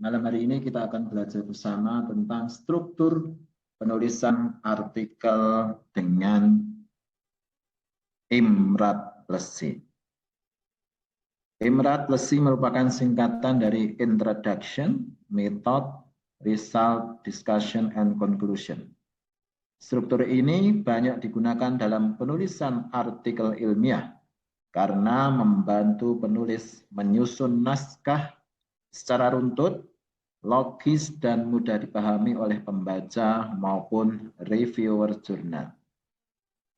Malam hari ini kita akan belajar bersama tentang struktur penulisan artikel dengan Imrat Lessig. Imrat Lessig merupakan singkatan dari Introduction, Method, Result, Discussion, and Conclusion. Struktur ini banyak digunakan dalam penulisan artikel ilmiah karena membantu penulis menyusun naskah secara runtut, logis, dan mudah dipahami oleh pembaca maupun reviewer jurnal.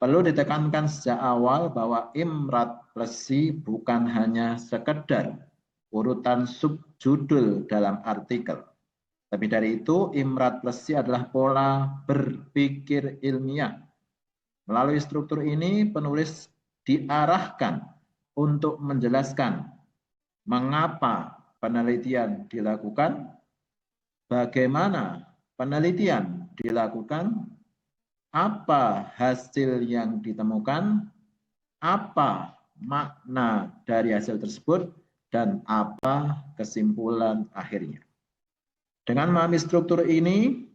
Perlu ditekankan sejak awal bahwa Imrat Lessig bukan hanya sekedar urutan subjudul dalam artikel. Lebih dari itu, Imrat Lessig adalah pola berpikir ilmiah. Melalui struktur ini, penulis diarahkan untuk menjelaskan mengapa penelitian dilakukan, bagaimana penelitian dilakukan, apa hasil yang ditemukan, apa makna dari hasil tersebut, dan apa kesimpulan akhirnya. Dengan memahami struktur ini,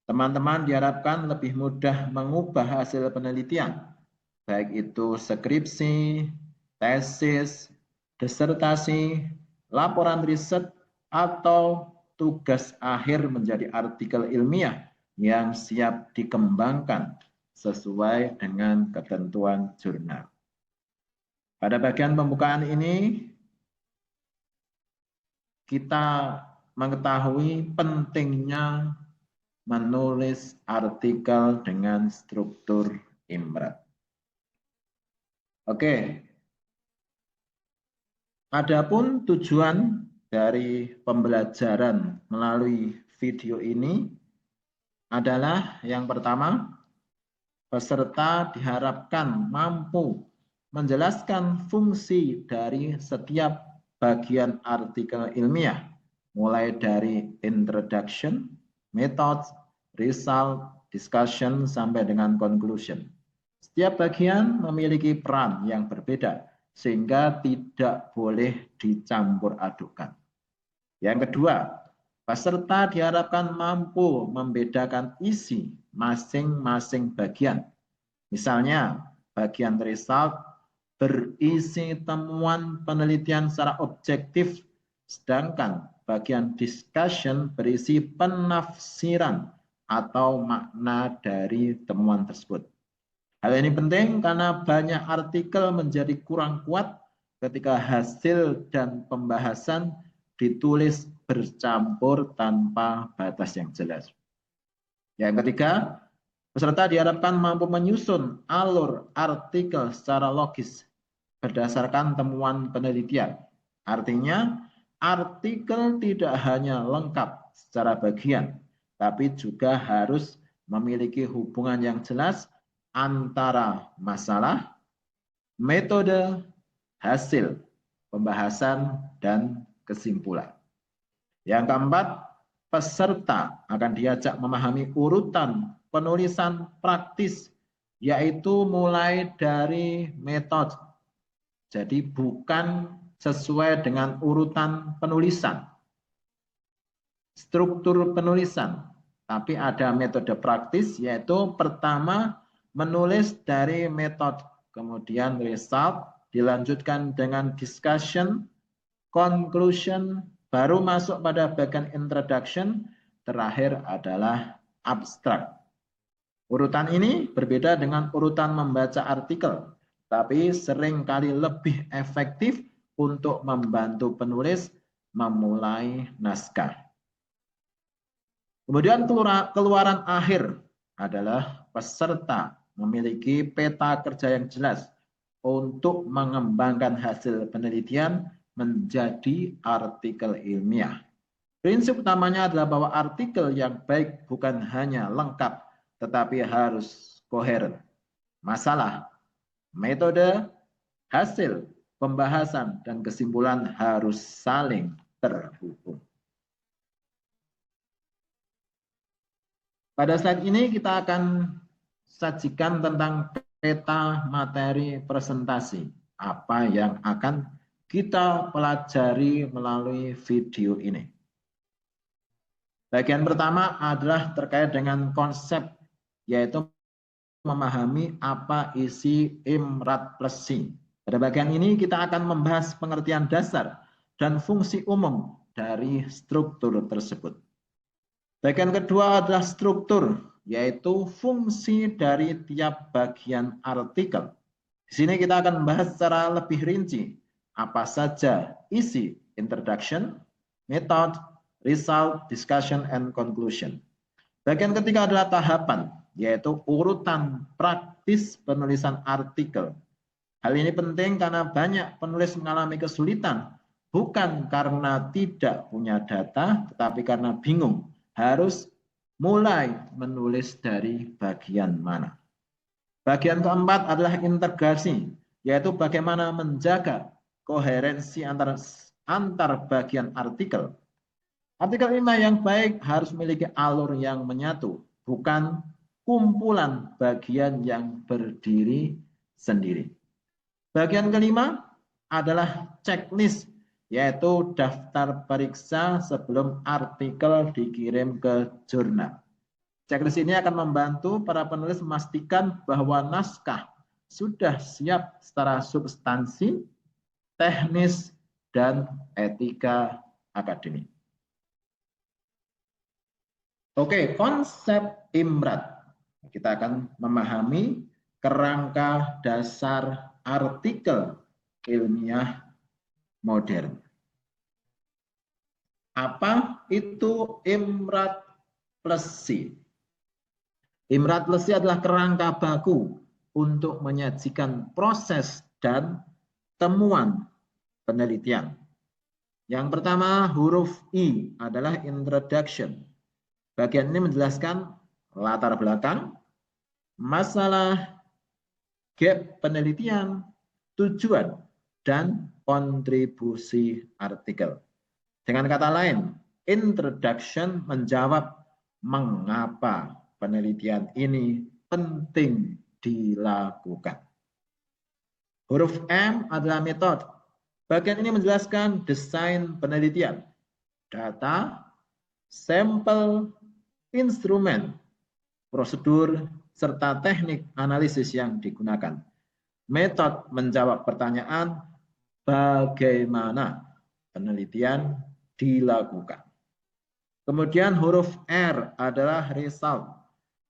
teman-teman diharapkan lebih mudah mengubah hasil penelitian, baik itu skripsi, tesis, disertasi, laporan riset, atau tugas akhir menjadi artikel ilmiah yang siap dikembangkan sesuai dengan ketentuan jurnal. Pada bagian pembukaan ini, kita mengetahui pentingnya menulis artikel dengan struktur Imrat. Oke, adapun tujuan dari pembelajaran melalui video ini adalah yang pertama, peserta diharapkan mampu menjelaskan fungsi dari setiap bagian artikel ilmiah, mulai dari introduction, method, result, discussion, sampai dengan conclusion. Setiap bagian memiliki peran yang berbeda, sehingga tidak boleh dicampur adukkan. Yang kedua, peserta diharapkan mampu membedakan isi masing-masing bagian. Misalnya, bagian result berisi temuan penelitian secara objektif, sedangkan bagian discussion berisi penafsiran atau makna dari temuan tersebut. Hal ini penting karena banyak artikel menjadi kurang kuat ketika hasil dan pembahasan ditulis bercampur tanpa batas yang jelas. Yang ketiga, peserta diharapkan mampu menyusun alur artikel secara logis berdasarkan temuan penelitian. Artinya, artikel tidak hanya lengkap secara bagian, tapi juga harus memiliki hubungan yang jelas antara masalah, metode, hasil, pembahasan, dan kesimpulan. Yang keempat, peserta akan diajak memahami urutan penulisan praktis, yaitu mulai dari metode. Jadi bukan sesuai dengan urutan penulisan, struktur penulisan, tapi ada metode praktis, yaitu pertama menulis dari metode, kemudian result, dilanjutkan dengan discussion, conclusion, baru masuk pada bagian introduction, terakhir adalah abstrak. Urutan ini berbeda dengan urutan membaca artikel, tapi seringkali lebih efektif untuk membantu penulis memulai naskah. Kemudian keluaran akhir adalah peserta memiliki peta kerja yang jelas untuk mengembangkan hasil penelitian menjadi artikel ilmiah. Prinsip utamanya adalah bahwa artikel yang baik bukan hanya lengkap, tetapi harus koheren. Masalah, metode, hasil, pembahasan, dan kesimpulan harus saling terhubung. Pada slide ini kita akan sajikan tentang peta materi presentasi, apa yang akan kita pelajari melalui video ini. Bagian pertama adalah terkait dengan konsep, yaitu memahami apa isi IMRAT plus C. Pada bagian ini kita akan membahas pengertian dasar dan fungsi umum dari struktur tersebut. Bagian kedua adalah struktur, yaitu fungsi dari tiap bagian artikel. Di sini kita akan membahas secara lebih rinci apa saja isi introduction, method, result, discussion, and conclusion. Bagian ketiga adalah tahapan, yaitu urutan praktis penulisan artikel. Hal ini penting karena banyak penulis mengalami kesulitan, bukan karena tidak punya data, tetapi karena bingung harus mulai menulis dari bagian mana. Bagian keempat adalah integrasi, yaitu bagaimana menjaga koherensi antar bagian artikel. Artikel IMA yang baik harus memiliki alur yang menyatu, bukan kumpulan bagian yang berdiri sendiri. Bagian kelima adalah checklist, yaitu daftar periksa sebelum artikel dikirim ke jurnal. Checklist ini akan membantu para penulis memastikan bahwa naskah sudah siap secara substansi, teknis, dan etika akademik. Oke, konsep IMRAT. Kita akan memahami kerangka dasar artikel ilmiah modern. Apa itu IMRAT plus C? IMRAT plus C adalah kerangka baku untuk menyajikan proses dan temuan penelitian. Yang pertama, huruf I adalah introduction. Bagian ini menjelaskan latar belakang, masalah, gap penelitian, tujuan, dan kontribusi artikel. Dengan kata lain, introduction menjawab mengapa penelitian ini penting dilakukan. Huruf M adalah metode. Bagian ini menjelaskan desain penelitian, data, sampel, instrumen, prosedur, serta teknik analisis yang digunakan. Metode menjawab pertanyaan bagaimana penelitian dilakukan. Kemudian huruf R adalah result.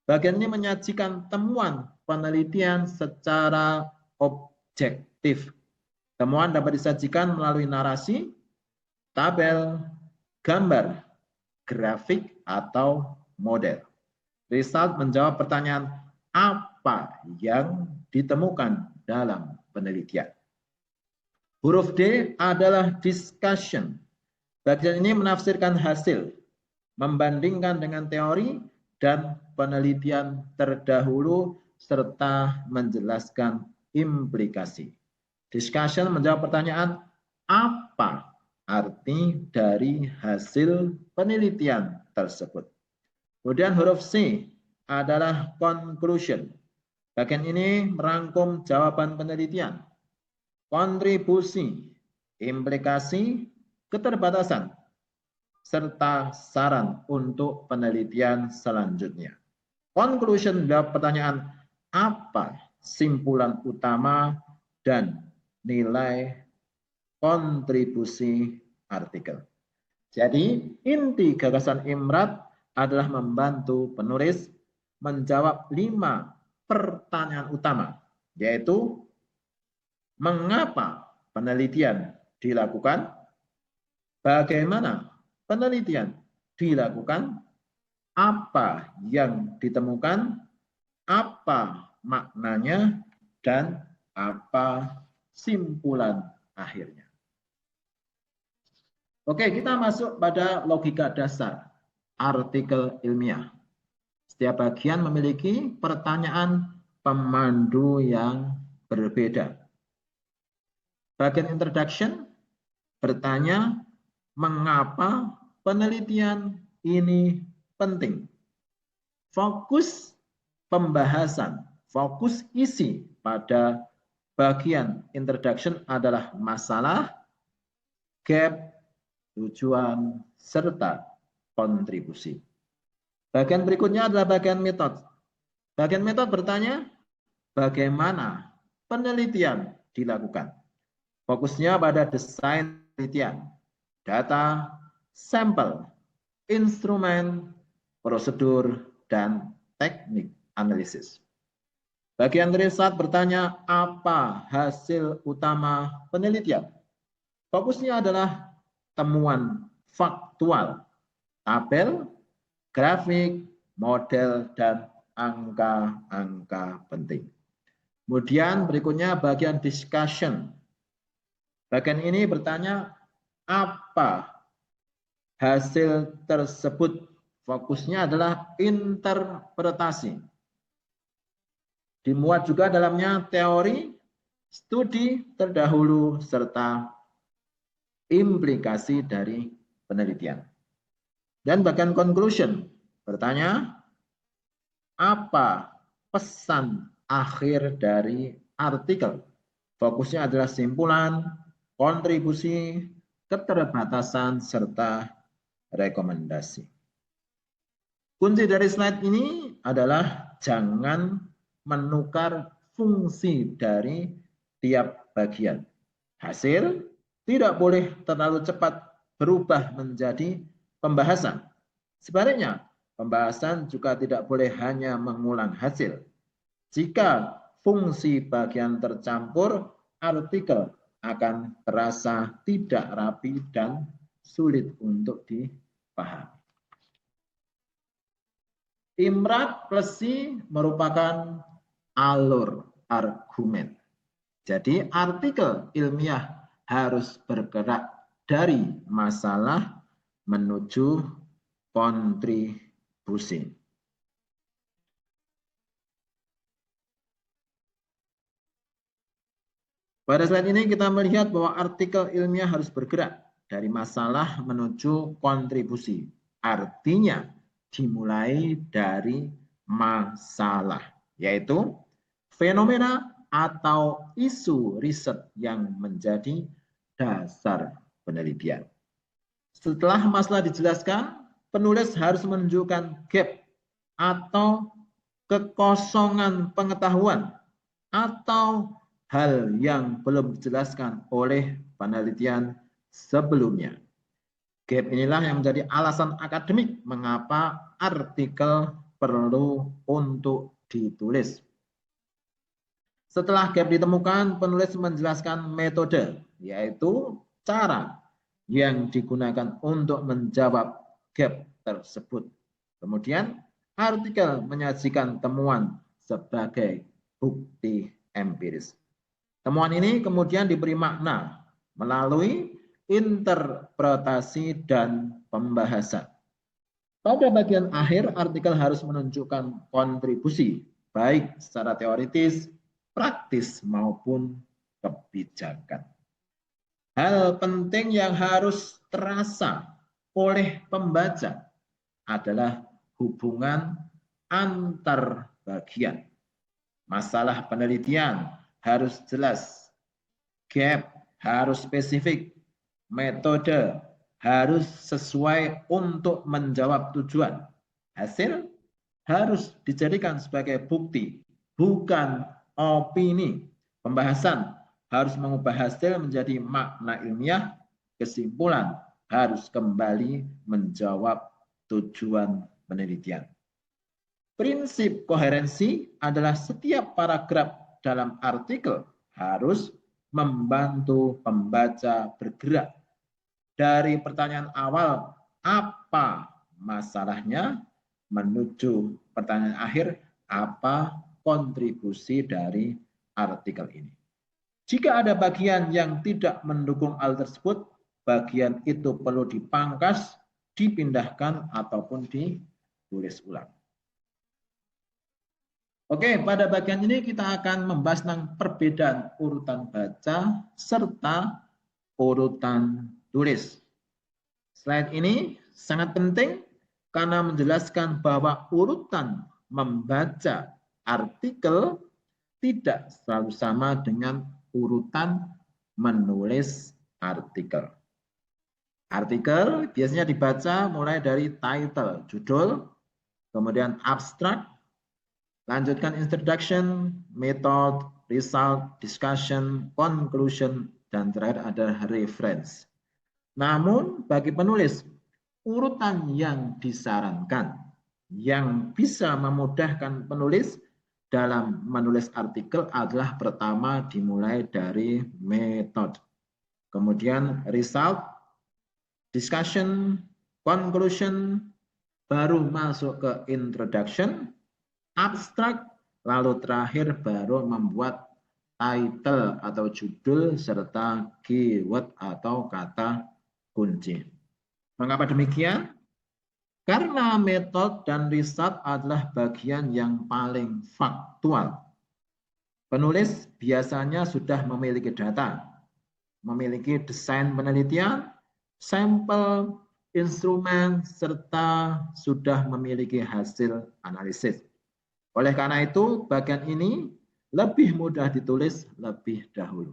Bagian ini menyajikan temuan penelitian secara objektif. Temuan dapat disajikan melalui narasi, tabel, gambar, grafik, atau model. Result menjawab pertanyaan apa yang ditemukan dalam penelitian. Huruf D adalah discussion. Bagian ini menafsirkan hasil, membandingkan dengan teori dan penelitian terdahulu, serta menjelaskan implikasi. Discussion menjawab pertanyaan apa arti dari hasil penelitian tersebut. Kemudian huruf C adalah conclusion. Bagian ini merangkum jawaban penelitian, kontribusi, implikasi, keterbatasan, serta saran untuk penelitian selanjutnya. Conclusion menjawab pertanyaan apa simpulan utama dan nilai kontribusi artikel. Jadi inti gagasan IMRAT adalah membantu penulis menjawab 5 pertanyaan utama, yaitu mengapa penelitian dilakukan, bagaimana penelitian dilakukan, apa yang ditemukan, apa maknanya, dan apa simpulan akhirnya. Oke, kita masuk pada logika dasar artikel ilmiah. Setiap bagian memiliki pertanyaan pemandu yang berbeda. Bagian introduction bertanya mengapa penelitian ini penting. Fokus pembahasan, fokus isi pada bagian introduction adalah masalah, gap, tujuan, serta kontribusi. Bagian berikutnya adalah bagian metode. Bagian metode bertanya, bagaimana penelitian dilakukan? Fokusnya pada desain penelitian, data, sampel, instrumen, prosedur, dan teknik analisis. Bagian riset bertanya, apa hasil utama penelitian? Fokusnya adalah temuan faktual, tabel, grafik, model, dan angka-angka penting. Kemudian berikutnya bagian discussion. Bagian ini bertanya, apa hasil tersebut? Fokusnya adalah interpretasi. Dimuat juga dalamnya teori, studi terdahulu, serta implikasi dari penelitian. Dan bagian conclusion bertanya, apa pesan akhir dari artikel? Fokusnya adalah simpulan, kontribusi, keterbatasan, serta rekomendasi. Kunci dari slide ini adalah jangan menukar fungsi dari tiap bagian. Hasil tidak boleh terlalu cepat berubah menjadi pembahasan. Sebaliknya, pembahasan juga tidak boleh hanya mengulang hasil. Jika fungsi bagian tercampur, artikel akan terasa tidak rapi dan sulit untuk dipahami. Imrat plesi merupakan alur argumen. Jadi artikel ilmiah harus bergerak dari masalah menuju kontribusi. Pada slide ini kita melihat bahwa artikel ilmiah harus bergerak dari masalah menuju kontribusi. Artinya dimulai dari masalah, yaitu fenomena atau isu riset yang menjadi dasar penelitian. Setelah masalah dijelaskan, penulis harus menunjukkan gap atau kekosongan pengetahuan atau hal yang belum dijelaskan oleh penelitian sebelumnya. Gap inilah yang menjadi alasan akademik mengapa artikel perlu untuk ditulis. Setelah gap ditemukan, penulis menjelaskan metode, yaitu cara yang digunakan untuk menjawab gap tersebut. Kemudian, artikel menyajikan temuan sebagai bukti empiris. Temuan ini kemudian diberi makna melalui interpretasi dan pembahasan. Pada bagian akhir, artikel harus menunjukkan kontribusi, baik secara teoritis, praktis, maupun kebijakan. Hal penting yang harus terasa oleh pembaca adalah hubungan antar bagian. Masalah penelitian harus jelas, gap harus spesifik, metode harus sesuai untuk menjawab tujuan. Hasil harus dijadikan sebagai bukti, bukan opini. Pembahasan harus mengubah hasil menjadi makna ilmiah, kesimpulan harus kembali menjawab tujuan penelitian. Prinsip koherensi adalah setiap paragraf dalam artikel harus membantu pembaca bergerak dari pertanyaan awal apa masalahnya menuju pertanyaan akhir apa kontribusi dari artikel ini. Jika ada bagian yang tidak mendukung hal tersebut, bagian itu perlu dipangkas, dipindahkan ataupun ditulis ulang. Oke, pada bagian ini kita akan membahas tentang perbedaan urutan baca serta urutan tulis. Slide ini sangat penting karena menjelaskan bahwa urutan membaca artikel tidak selalu sama dengan urutan menulis artikel. Artikel biasanya dibaca mulai dari title, judul, kemudian abstract, lanjutkan introduction, method, result, discussion, conclusion, dan terakhir ada reference. Namun bagi penulis, urutan yang disarankan yang bisa memudahkan penulis dalam menulis artikel adalah pertama dimulai dari method, kemudian result, discussion, conclusion, baru masuk ke introduction, abstract, lalu terakhir baru membuat title atau judul serta keyword atau kata kunci. Mengapa demikian? Karena metode dan riset adalah bagian yang paling faktual. Penulis biasanya sudah memiliki data, memiliki desain penelitian, sampel, instrumen, serta sudah memiliki hasil analisis. Oleh karena itu, bagian ini lebih mudah ditulis lebih dahulu.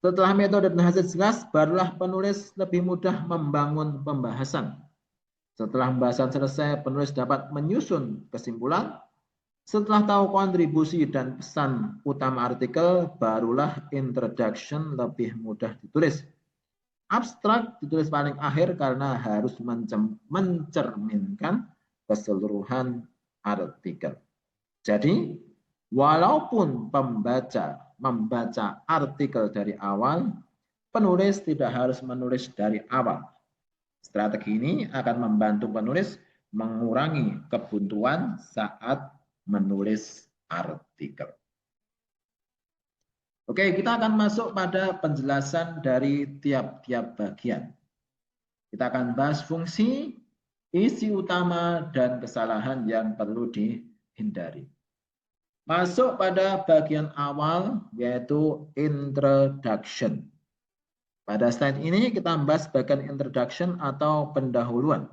Setelah metode dan hasil jelas, barulah penulis lebih mudah membangun pembahasan. Setelah pembahasan selesai, penulis dapat menyusun kesimpulan. Setelah tahu kontribusi dan pesan utama artikel, barulah introduction lebih mudah ditulis. Abstrak ditulis paling akhir karena harus mencerminkan keseluruhan artikel. Jadi, walaupun pembaca membaca artikel dari awal, penulis tidak harus menulis dari awal. Strategi ini akan membantu penulis mengurangi kebuntuan saat menulis artikel. Oke, kita akan masuk pada penjelasan dari tiap-tiap bagian. Kita akan bahas fungsi, isi utama, dan kesalahan yang perlu dihindari. Masuk pada bagian awal, yaitu introduction. Pada slide ini kita membahas bagian introduction atau pendahuluan.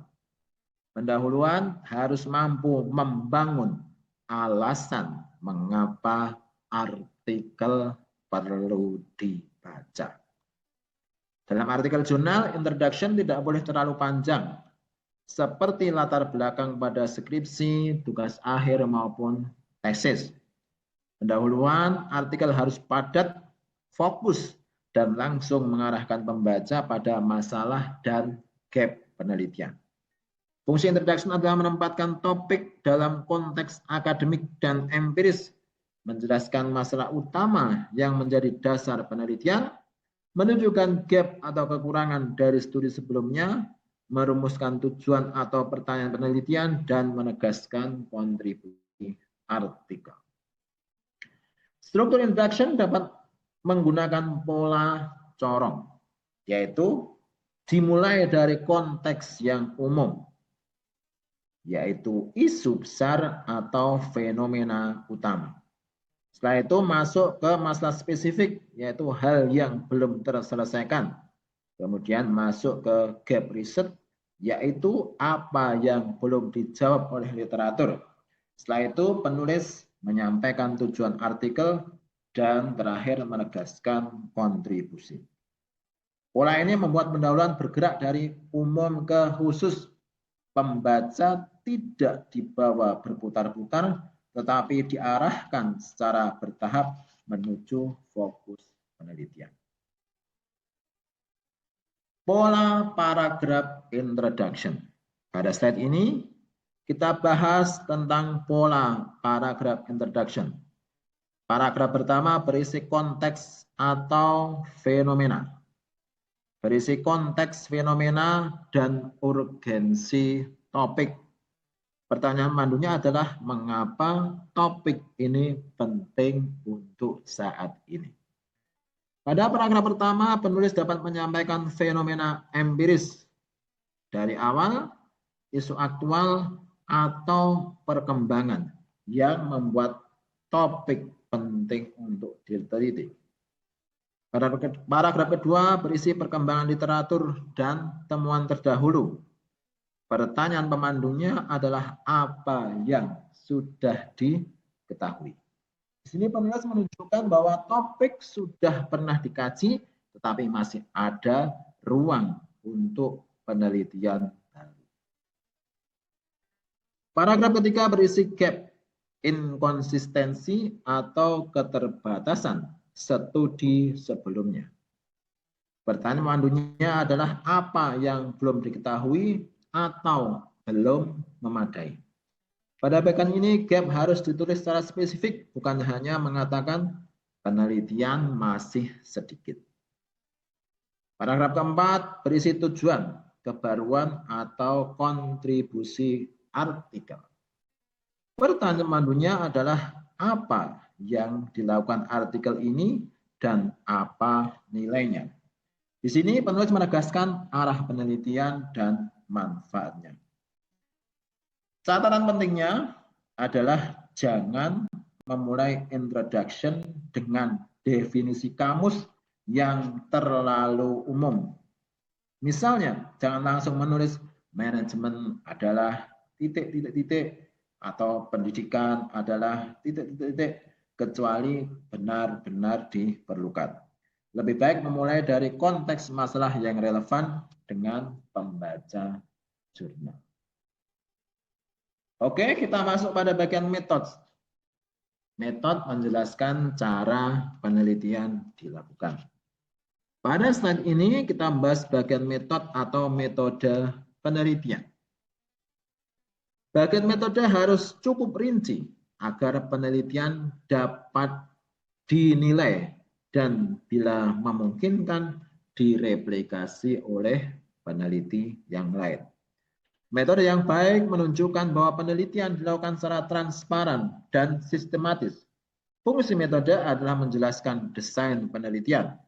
Pendahuluan harus mampu membangun alasan mengapa artikel perlu dibaca. Dalam artikel jurnal, introduction tidak boleh terlalu panjang, seperti latar belakang pada skripsi, tugas akhir, maupun tesis. Pendahuluan artikel harus padat, fokus, dan langsung mengarahkan pembaca pada masalah dan gap penelitian. Fungsi introduction adalah menempatkan topik dalam konteks akademik dan empiris, menjelaskan masalah utama yang menjadi dasar penelitian, menunjukkan gap atau kekurangan dari studi sebelumnya, merumuskan tujuan atau pertanyaan penelitian, dan menegaskan kontribusi artikel. Struktur introduction dapat menggunakan pola corong, yaitu dimulai dari konteks yang umum, yaitu isu besar atau fenomena utama. Setelah itu masuk ke masalah spesifik, yaitu hal yang belum terselesaikan. Kemudian masuk ke gap riset, yaitu apa yang belum dijawab oleh literatur. Setelah itu penulis menyampaikan tujuan artikel dan terakhir menegaskan kontribusi. Pola ini membuat pendahuluan bergerak dari umum ke khusus. Pembaca tidak dibawa berputar-putar, tetapi diarahkan secara bertahap menuju fokus penelitian. Pola paragraf introduction. Pada slide ini, kita bahas tentang pola paragraf introduction. Paragraf pertama berisi konteks atau fenomena. Berisi konteks fenomena dan urgensi topik. Pertanyaan pandunya adalah mengapa topik ini penting untuk saat ini. Pada paragraf pertama, penulis dapat menyampaikan fenomena empiris dari awal, isu aktual, atau perkembangan yang membuat topik penting untuk diteliti. Paragraf kedua berisi perkembangan literatur dan temuan terdahulu. Pertanyaan pemandunya adalah apa yang sudah diketahui. Di sini penulis menunjukkan bahwa topik sudah pernah dikaji, tetapi masih ada ruang untuk penelitian baru. Paragraf ketiga berisi gap, inkonsistensi atau keterbatasan studi sebelumnya. Pertanyaan pandunya adalah apa yang belum diketahui atau belum memadai. Pada bagian ini gap harus ditulis secara spesifik, bukan hanya mengatakan penelitian masih sedikit. Paragraf keempat berisi tujuan, kebaruan atau kontribusi artikel. Pertanyaan pandunya adalah apa yang dilakukan artikel ini dan apa nilainya. Di sini penulis menegaskan arah penelitian dan manfaatnya. Catatan pentingnya adalah jangan memulai introduction dengan definisi kamus yang terlalu umum. Misalnya, jangan langsung menulis manajemen adalah titik-titik-titik atau pendidikan adalah titik-titik-titik kecuali benar-benar diperlukan. Lebih baik memulai dari konteks masalah yang relevan dengan pembaca jurnal. Oke, kita masuk pada bagian metode. Metode menjelaskan cara penelitian dilakukan. Pada slide ini kita membahas bagian metode atau metode penelitian. Bagian metode harus cukup rinci agar penelitian dapat dinilai dan bila memungkinkan direplikasi oleh peneliti yang lain. Metode yang baik menunjukkan bahwa penelitian dilakukan secara transparan dan sistematis. Fungsi metode adalah menjelaskan desain penelitian,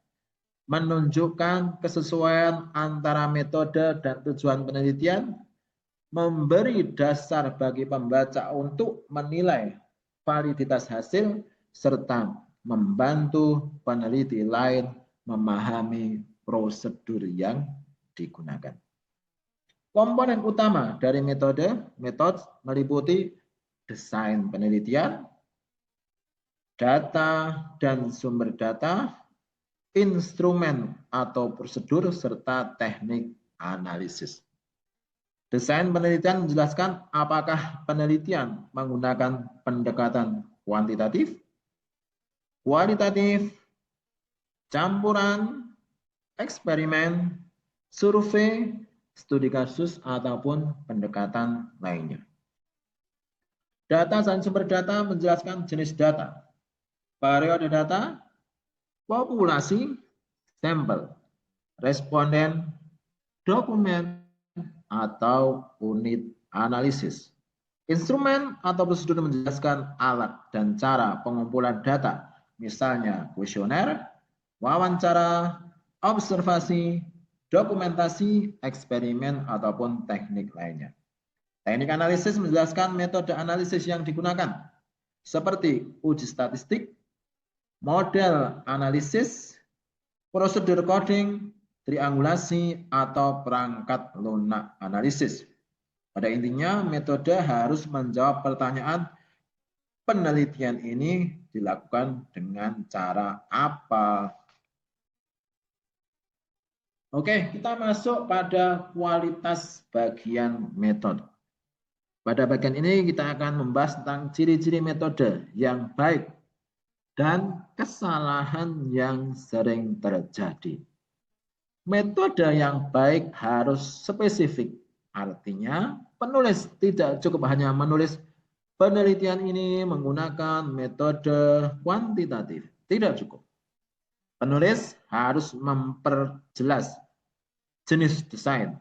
menunjukkan kesesuaian antara metode dan tujuan penelitian, memberi dasar bagi pembaca untuk menilai validitas hasil, serta membantu peneliti lain memahami prosedur yang digunakan. Komponen utama dari metode meliputi desain penelitian, data dan sumber data, instrumen atau prosedur, serta teknik analisis. Desain penelitian menjelaskan apakah penelitian menggunakan pendekatan kuantitatif, kualitatif, campuran, eksperimen, survei, studi kasus, ataupun pendekatan lainnya. Data dan sumber data menjelaskan jenis data, periode data, populasi, sampel, responden, dokumen, atau unit analisis. Instrumen atau prosedur menjelaskan alat dan cara pengumpulan data, misalnya kuesioner, wawancara, observasi, dokumentasi, eksperimen, ataupun teknik lainnya. Teknik analisis menjelaskan metode analisis yang digunakan, seperti uji statistik, model analisis, prosedur coding, triangulasi, atau perangkat lunak analisis. Pada intinya, metode harus menjawab pertanyaan penelitian ini dilakukan dengan cara apa. Oke, kita masuk pada kualitas bagian metode. Pada bagian ini kita akan membahas tentang ciri-ciri metode yang baik dan kesalahan yang sering terjadi. Metode yang baik harus spesifik, artinya penulis tidak cukup hanya menulis penelitian ini menggunakan metode kuantitatif, tidak cukup. Penulis harus memperjelas jenis desain,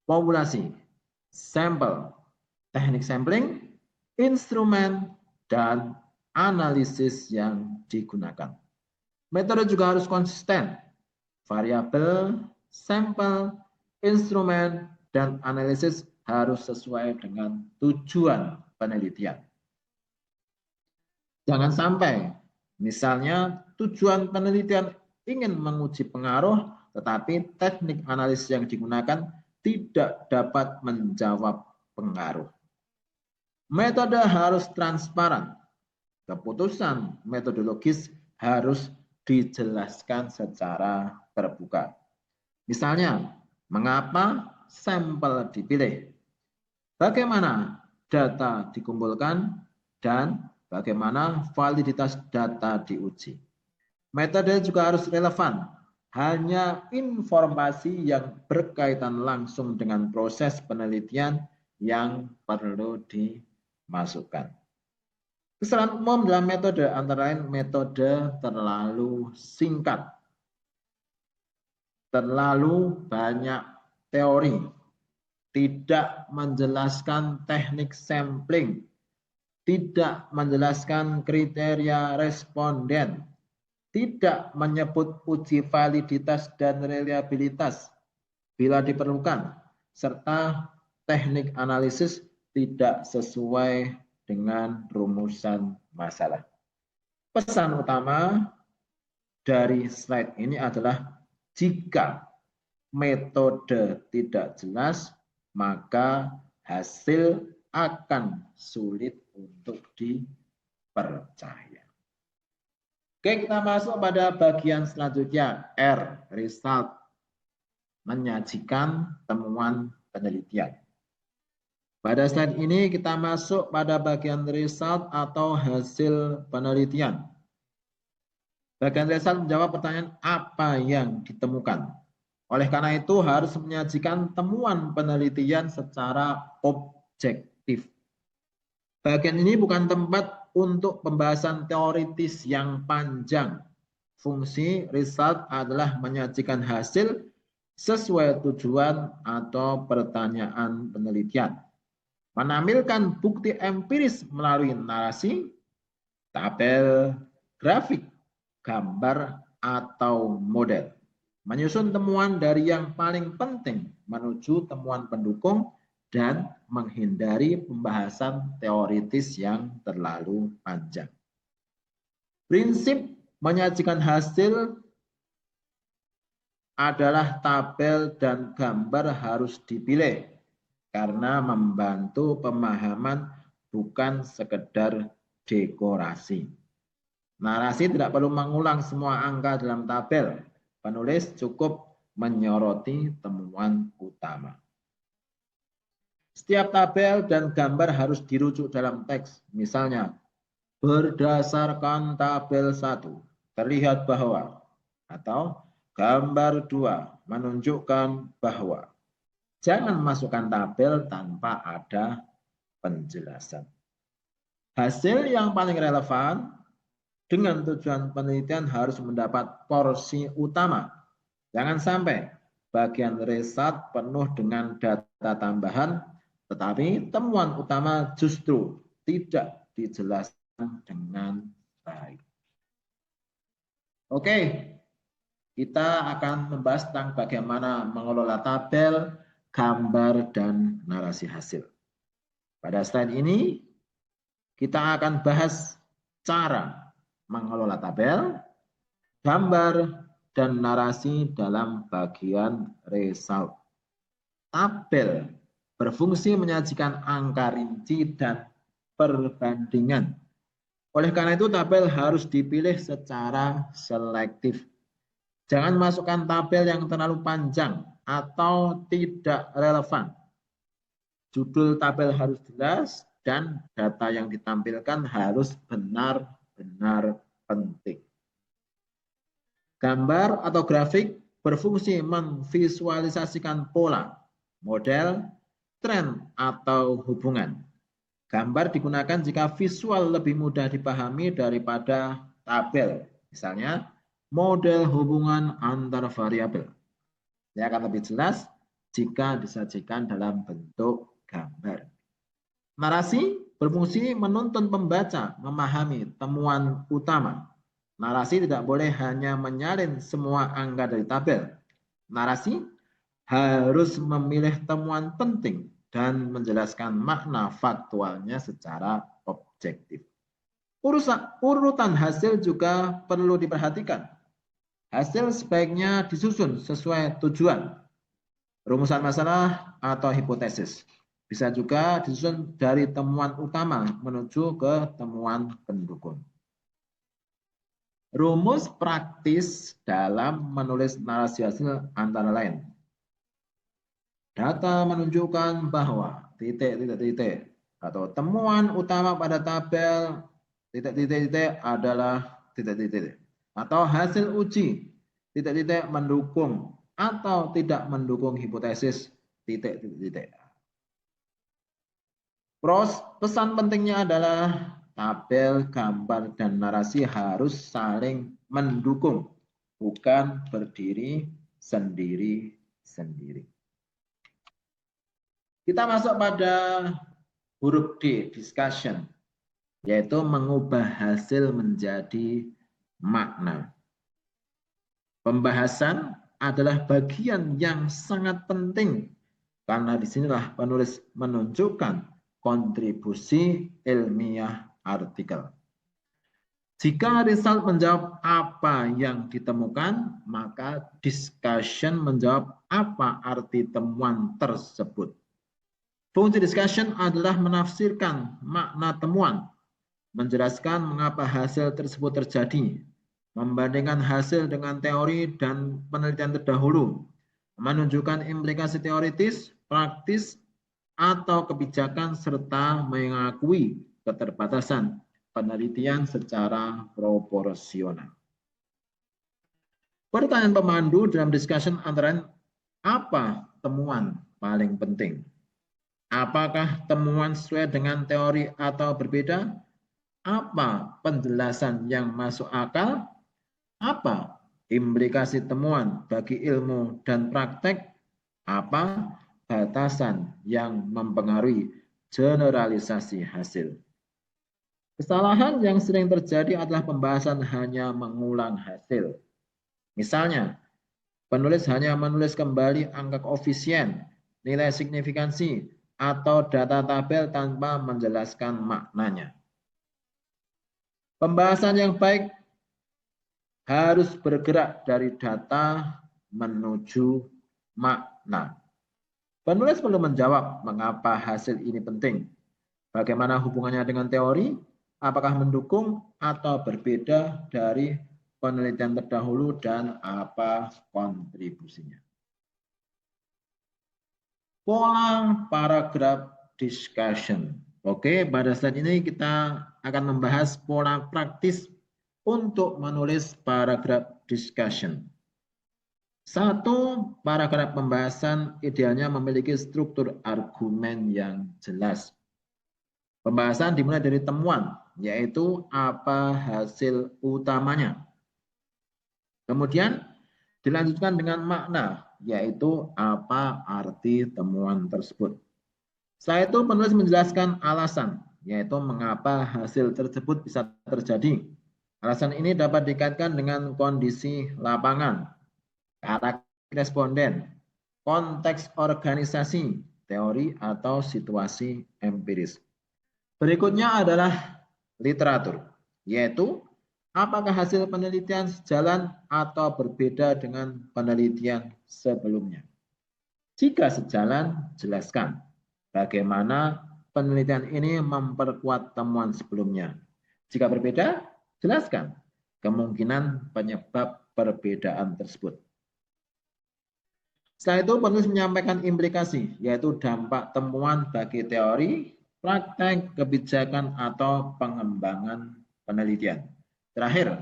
populasi, sampel, teknik sampling, instrumen, dan analisis yang digunakan. Metode juga harus konsisten. Variabel, sampel, instrumen, dan analisis harus sesuai dengan tujuan penelitian. Jangan sampai, misalnya tujuan penelitian ingin menguji pengaruh, tetapi teknik analisis yang digunakan tidak dapat menjawab pengaruh. Metode harus transparan. Keputusan metodologis harus dijelaskan secara terbuka. Misalnya, mengapa sampel dipilih, bagaimana data dikumpulkan, dan bagaimana validitas data diuji. Metode juga harus relevan. Hanya informasi yang berkaitan langsung dengan proses penelitian yang perlu dimasukkan. Kesalahan umum dalam metode antara lain metode terlalu singkat, terlalu banyak teori, tidak menjelaskan teknik sampling, tidak menjelaskan kriteria responden, tidak menyebut uji validitas dan reliabilitas bila diperlukan, serta teknik analisis tidak sesuai dengan rumusan masalah. Pesan utama dari slide ini adalah jika metode tidak jelas, maka hasil akan sulit untuk dipercaya. Oke, kita masuk pada bagian selanjutnya, R, result, menyajikan temuan penelitian. Pada slide ini kita masuk pada bagian result atau hasil penelitian. Bagian result menjawab pertanyaan apa yang ditemukan. Oleh karena itu harus menyajikan temuan penelitian secara objektif. Bagian ini bukan tempat untuk pembahasan teoritis yang panjang. Fungsi result adalah menyajikan hasil sesuai tujuan atau pertanyaan penelitian. Menampilkan bukti empiris melalui narasi, tabel, grafik, gambar, atau model. Menyusun temuan dari yang paling penting menuju temuan pendukung dan menghindari pembahasan teoritis yang terlalu panjang. Prinsip menyajikan hasil adalah tabel dan gambar harus dipilih karena membantu pemahaman bukan sekedar dekorasi. Narasi tidak perlu mengulang semua angka dalam tabel. Penulis cukup menyoroti temuan utama. Setiap tabel dan gambar harus dirujuk dalam teks. Misalnya, berdasarkan tabel 1, terlihat bahwa, atau gambar 2 menunjukkan bahwa. Jangan masukkan tabel tanpa ada penjelasan. Hasil yang paling relevan dengan tujuan penelitian harus mendapat porsi utama. Jangan sampai bagian result penuh dengan data tambahan, tetapi temuan utama justru tidak dijelaskan dengan baik. Oke, kita akan membahas tentang bagaimana mengelola tabel, gambar, dan narasi hasil. Pada slide ini, kita akan bahas cara mengelola tabel, gambar, dan narasi dalam bagian result. Tabel berfungsi menyajikan angka rinci dan perbandingan. Oleh karena itu, tabel harus dipilih secara selektif. Jangan masukkan tabel yang terlalu panjang atau tidak relevan. Judul tabel harus jelas dan data yang ditampilkan harus benar-benar penting. Gambar atau grafik berfungsi memvisualisasikan pola, model, tren, atau hubungan. Gambar digunakan jika visual lebih mudah dipahami daripada tabel. Misalnya, model hubungan antar variabel. Ini akan lebih jelas jika disajikan dalam bentuk gambar. Narasi berfungsi menuntun pembaca memahami temuan utama. Narasi tidak boleh hanya menyalin semua angka dari tabel. Narasi harus memilih temuan penting dan menjelaskan makna faktualnya secara objektif. Urutan hasil juga perlu diperhatikan. Hasil sebaiknya disusun sesuai tujuan, rumusan masalah, atau hipotesis. Bisa juga disusun dari temuan utama menuju ke temuan pendukung. Rumus praktis dalam menulis narasi hasil antara lain. Data menunjukkan bahwa titik atau temuan utama pada tabel titik adalah titik. Atau hasil uji titik mendukung atau tidak mendukung hipotesis titik. Pesan pentingnya adalah tabel, gambar, dan narasi harus saling mendukung, bukan berdiri sendiri-sendiri. Kita masuk pada huruf D, discussion, yaitu mengubah hasil menjadi makna. Pembahasan adalah bagian yang sangat penting karena disinilah penulis menunjukkan kontribusi ilmiah artikel. Jika result menjawab apa yang ditemukan, maka discussion menjawab apa arti temuan tersebut. Fungsi discussion adalah menafsirkan makna temuan, menjelaskan mengapa hasil tersebut terjadi, membandingkan hasil dengan teori dan penelitian terdahulu, menunjukkan implikasi teoritis, praktis, atau kebijakan, serta mengakui keterbatasan penelitian secara proporsional. Pertanyaan pemandu dalam discussion antara lain, apa temuan paling penting? Apakah temuan sesuai dengan teori atau berbeda? Apa penjelasan yang masuk akal? Apa implikasi temuan bagi ilmu dan praktek? Apa batasan yang mempengaruhi generalisasi hasil? Kesalahan yang sering terjadi adalah pembahasan hanya mengulang hasil. Misalnya, penulis hanya menulis kembali angka koefisien, nilai signifikansi, atau data tabel tanpa menjelaskan maknanya. Pembahasan yang baik harus bergerak dari data menuju makna. Penulis perlu menjawab mengapa hasil ini penting, bagaimana hubungannya dengan teori, apakah mendukung atau berbeda dari penelitian terdahulu, dan apa kontribusinya. Pola paragraf discussion. Oke, pada slide ini kita akan membahas pola praktis untuk menulis paragraf discussion. 1. Paragraf pembahasan idealnya memiliki struktur argumen yang jelas. Pembahasan dimulai dari temuan, yaitu apa hasil utamanya. Kemudian dilanjutkan dengan makna, yaitu apa arti temuan tersebut. Setelah itu penulis menjelaskan alasan, yaitu mengapa hasil tersebut bisa terjadi. Alasan ini dapat dikaitkan dengan kondisi lapangan, karakter responden, konteks organisasi, teori, atau situasi empiris. Berikutnya adalah literatur, yaitu apakah hasil penelitian sejalan atau berbeda dengan penelitian sebelumnya. Jika sejalan, jelaskan bagaimana penelitian ini memperkuat temuan sebelumnya. Jika berbeda, jelaskan kemungkinan penyebab perbedaan tersebut. Setelah itu penulis menyampaikan implikasi, yaitu dampak temuan bagi teori, praktek, kebijakan, atau pengembangan penelitian. Terakhir,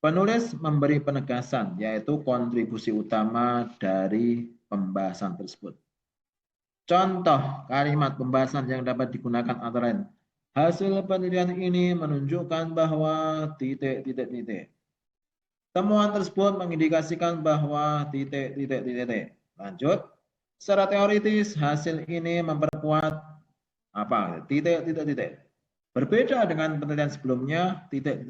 penulis memberi penegasan, yaitu kontribusi utama dari pembahasan tersebut. Contoh kalimat pembahasan yang dapat digunakan antara lain, hasil penelitian ini menunjukkan bahwa titik. Temuan tersebut mengindikasikan bahwa titik. Lanjut, secara teoritis hasil ini memperkuat apa? Titik. Berbeda dengan penelitian sebelumnya, titik.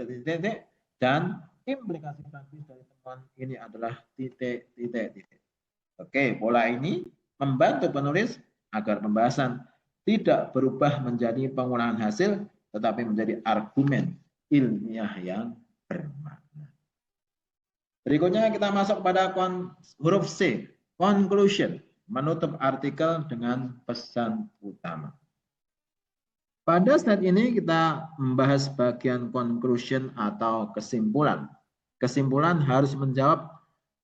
Dan implikasi praktis dari temuan ini adalah titik. Oke, pola ini membantu penulis agar pembahasan tidak berubah menjadi pengulangan hasil, tetapi menjadi argumen ilmiah yang bermakna. Berikutnya kita masuk pada huruf C, conclusion, menutup artikel dengan pesan utama. Pada saat ini kita membahas bagian conclusion atau kesimpulan. Kesimpulan harus menjawab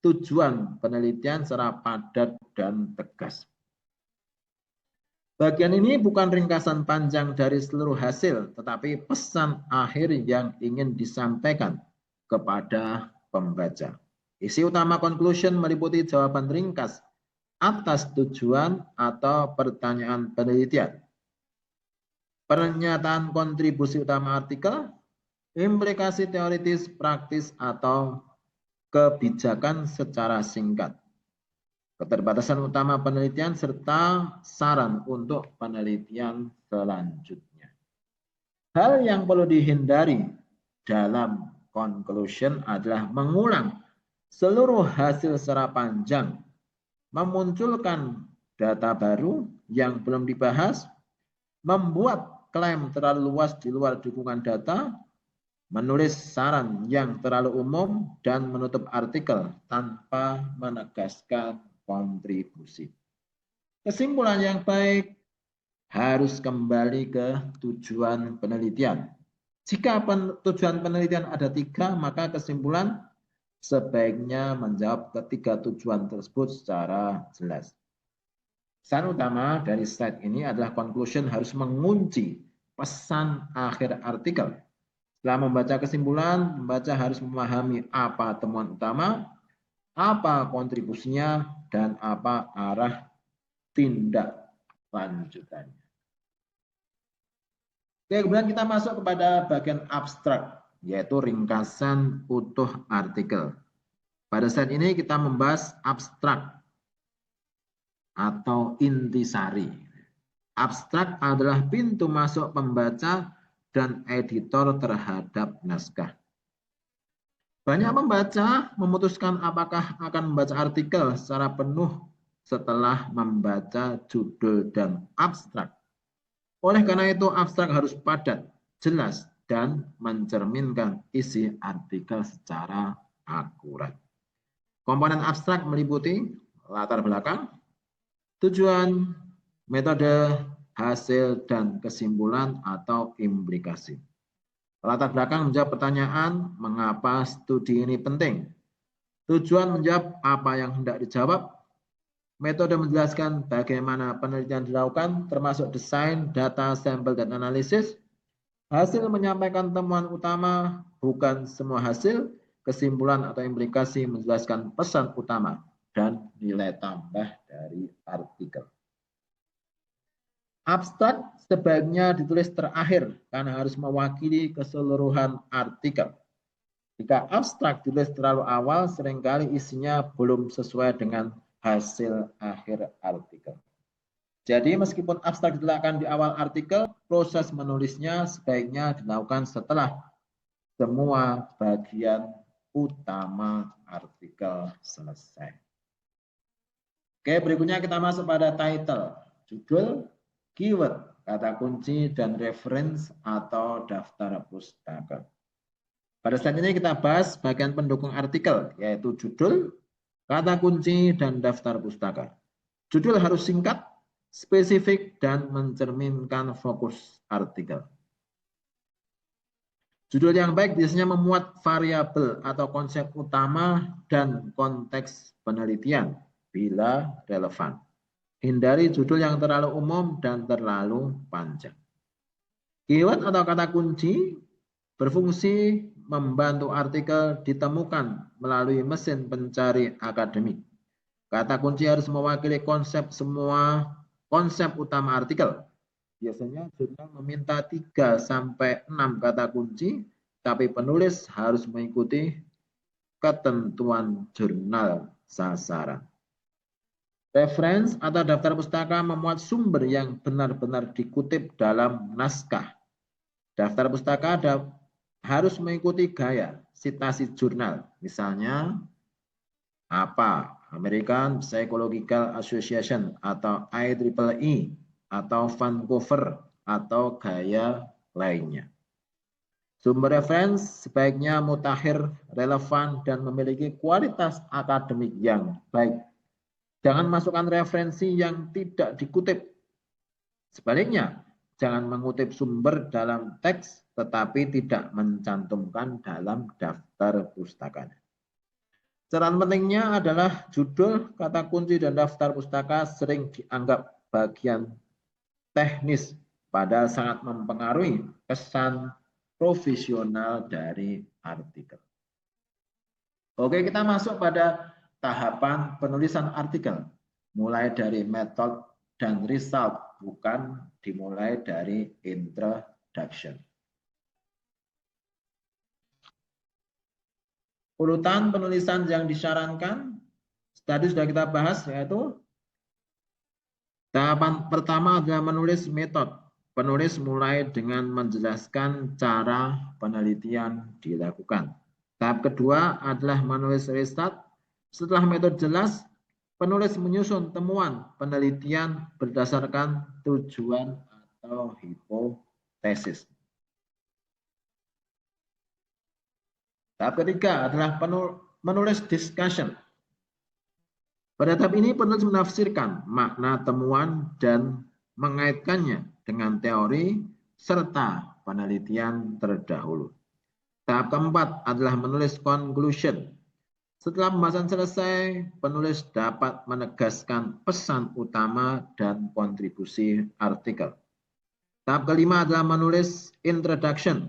tujuan penelitian secara padat dan tegas. Bagian ini bukan ringkasan panjang dari seluruh hasil, tetapi pesan akhir yang ingin disampaikan kepada pembaca. Isi utama conclusion meliputi jawaban ringkas atas tujuan atau pertanyaan penelitian. Pernyataan kontribusi utama artikel, implikasi teoritis, praktis, atau kebijakan secara singkat. Keterbatasan utama penelitian serta saran untuk penelitian selanjutnya. Hal yang perlu dihindari dalam conclusion adalah mengulang seluruh hasil secara panjang, memunculkan data baru yang belum dibahas, membuat klaim terlalu luas di luar dukungan data, menulis saran yang terlalu umum, dan menutup artikel tanpa menegaskan kontribusi. Kesimpulan yang baik harus kembali ke tujuan penelitian. Jika tujuan penelitian ada 3, maka kesimpulan sebaiknya menjawab ketiga tujuan tersebut secara jelas. Pesan utama dari slide ini adalah conclusion harus mengunci pesan akhir artikel. Setelah membaca kesimpulan, pembaca harus memahami apa temuan utama, apa kontribusinya, dan apa arah tindak lanjutannya. Oke, kemudian kita masuk kepada bagian abstrak, yaitu ringkasan utuh artikel. Pada saat ini kita membahas abstrak atau intisari. Abstrak adalah pintu masuk pembaca dan editor terhadap naskah. Banyak pembaca memutuskan apakah akan membaca artikel secara penuh setelah membaca judul dan abstrak. Oleh karena itu, abstrak harus padat, jelas, dan mencerminkan isi artikel secara akurat. Komponen abstrak meliputi latar belakang, tujuan, metode, hasil, dan kesimpulan atau implikasi. Latar belakang menjawab pertanyaan, mengapa studi ini penting? Tujuan menjawab apa yang hendak dijawab. Metode menjelaskan bagaimana penelitian dilakukan, termasuk desain, data, sampel, dan analisis. Hasil menyampaikan temuan utama, bukan semua hasil. Kesimpulan atau implikasi menjelaskan pesan utama dan nilai tambah dari artikel. Abstrak sebaiknya ditulis terakhir karena harus mewakili keseluruhan artikel. Jika abstrak ditulis terlalu awal, seringkali isinya belum sesuai dengan hasil akhir artikel. Jadi meskipun abstrak diletakkan di awal artikel, proses menulisnya sebaiknya dilakukan setelah semua bagian utama artikel selesai. Oke, berikutnya kita masuk pada title, judul, keyword, kata kunci, dan reference atau daftar pustaka. Pada saat ini kita bahas bagian pendukung artikel, yaitu judul, kata kunci, dan daftar pustaka. Judul harus singkat, spesifik, dan mencerminkan fokus artikel. Judul yang baik biasanya memuat variabel atau konsep utama dan konteks penelitian bila relevan. Hindari judul yang terlalu umum dan terlalu panjang. Keyword atau kata kunci berfungsi membantu artikel ditemukan melalui mesin pencari akademik. Kata kunci harus mewakili semua konsep utama artikel. Biasanya jurnal meminta 3-6 kata kunci, tapi penulis harus mengikuti ketentuan jurnal sasaran. Reference atau daftar pustaka memuat sumber yang benar-benar dikutip dalam naskah. Daftar pustaka harus mengikuti gaya citasi jurnal. Misalnya, apa? American Psychological Association atau IEEE atau Vancouver atau gaya lainnya. Sumber referensi sebaiknya mutakhir, relevan, dan memiliki kualitas akademik yang baik. Jangan masukkan referensi yang tidak dikutip. Sebaliknya, jangan mengutip sumber dalam teks tetapi tidak mencantumkan dalam daftar pustaka. Catatan pentingnya adalah judul, kata kunci, dan daftar pustaka sering dianggap bagian teknis, padahal sangat mempengaruhi kesan profesional dari artikel. Oke, kita masuk pada tahapan penulisan artikel, mulai dari metode dan result, bukan dimulai dari introduction. Urutan penulisan yang disarankan tadi sudah kita bahas, yaitu tahapan pertama adalah menulis metode. Penulis mulai dengan menjelaskan cara penelitian dilakukan. Tahap kedua adalah menulis result. Setelah metode jelas, penulis menyusun temuan penelitian berdasarkan tujuan atau hipotesis. Tahap ketiga adalah menulis discussion. Pada tahap ini penulis menafsirkan makna temuan dan mengaitkannya dengan teori serta penelitian terdahulu. Tahap keempat adalah menulis conclusion. Setelah pembahasan selesai, penulis dapat menegaskan pesan utama dan kontribusi artikel. Tahap kelima adalah menulis introduction.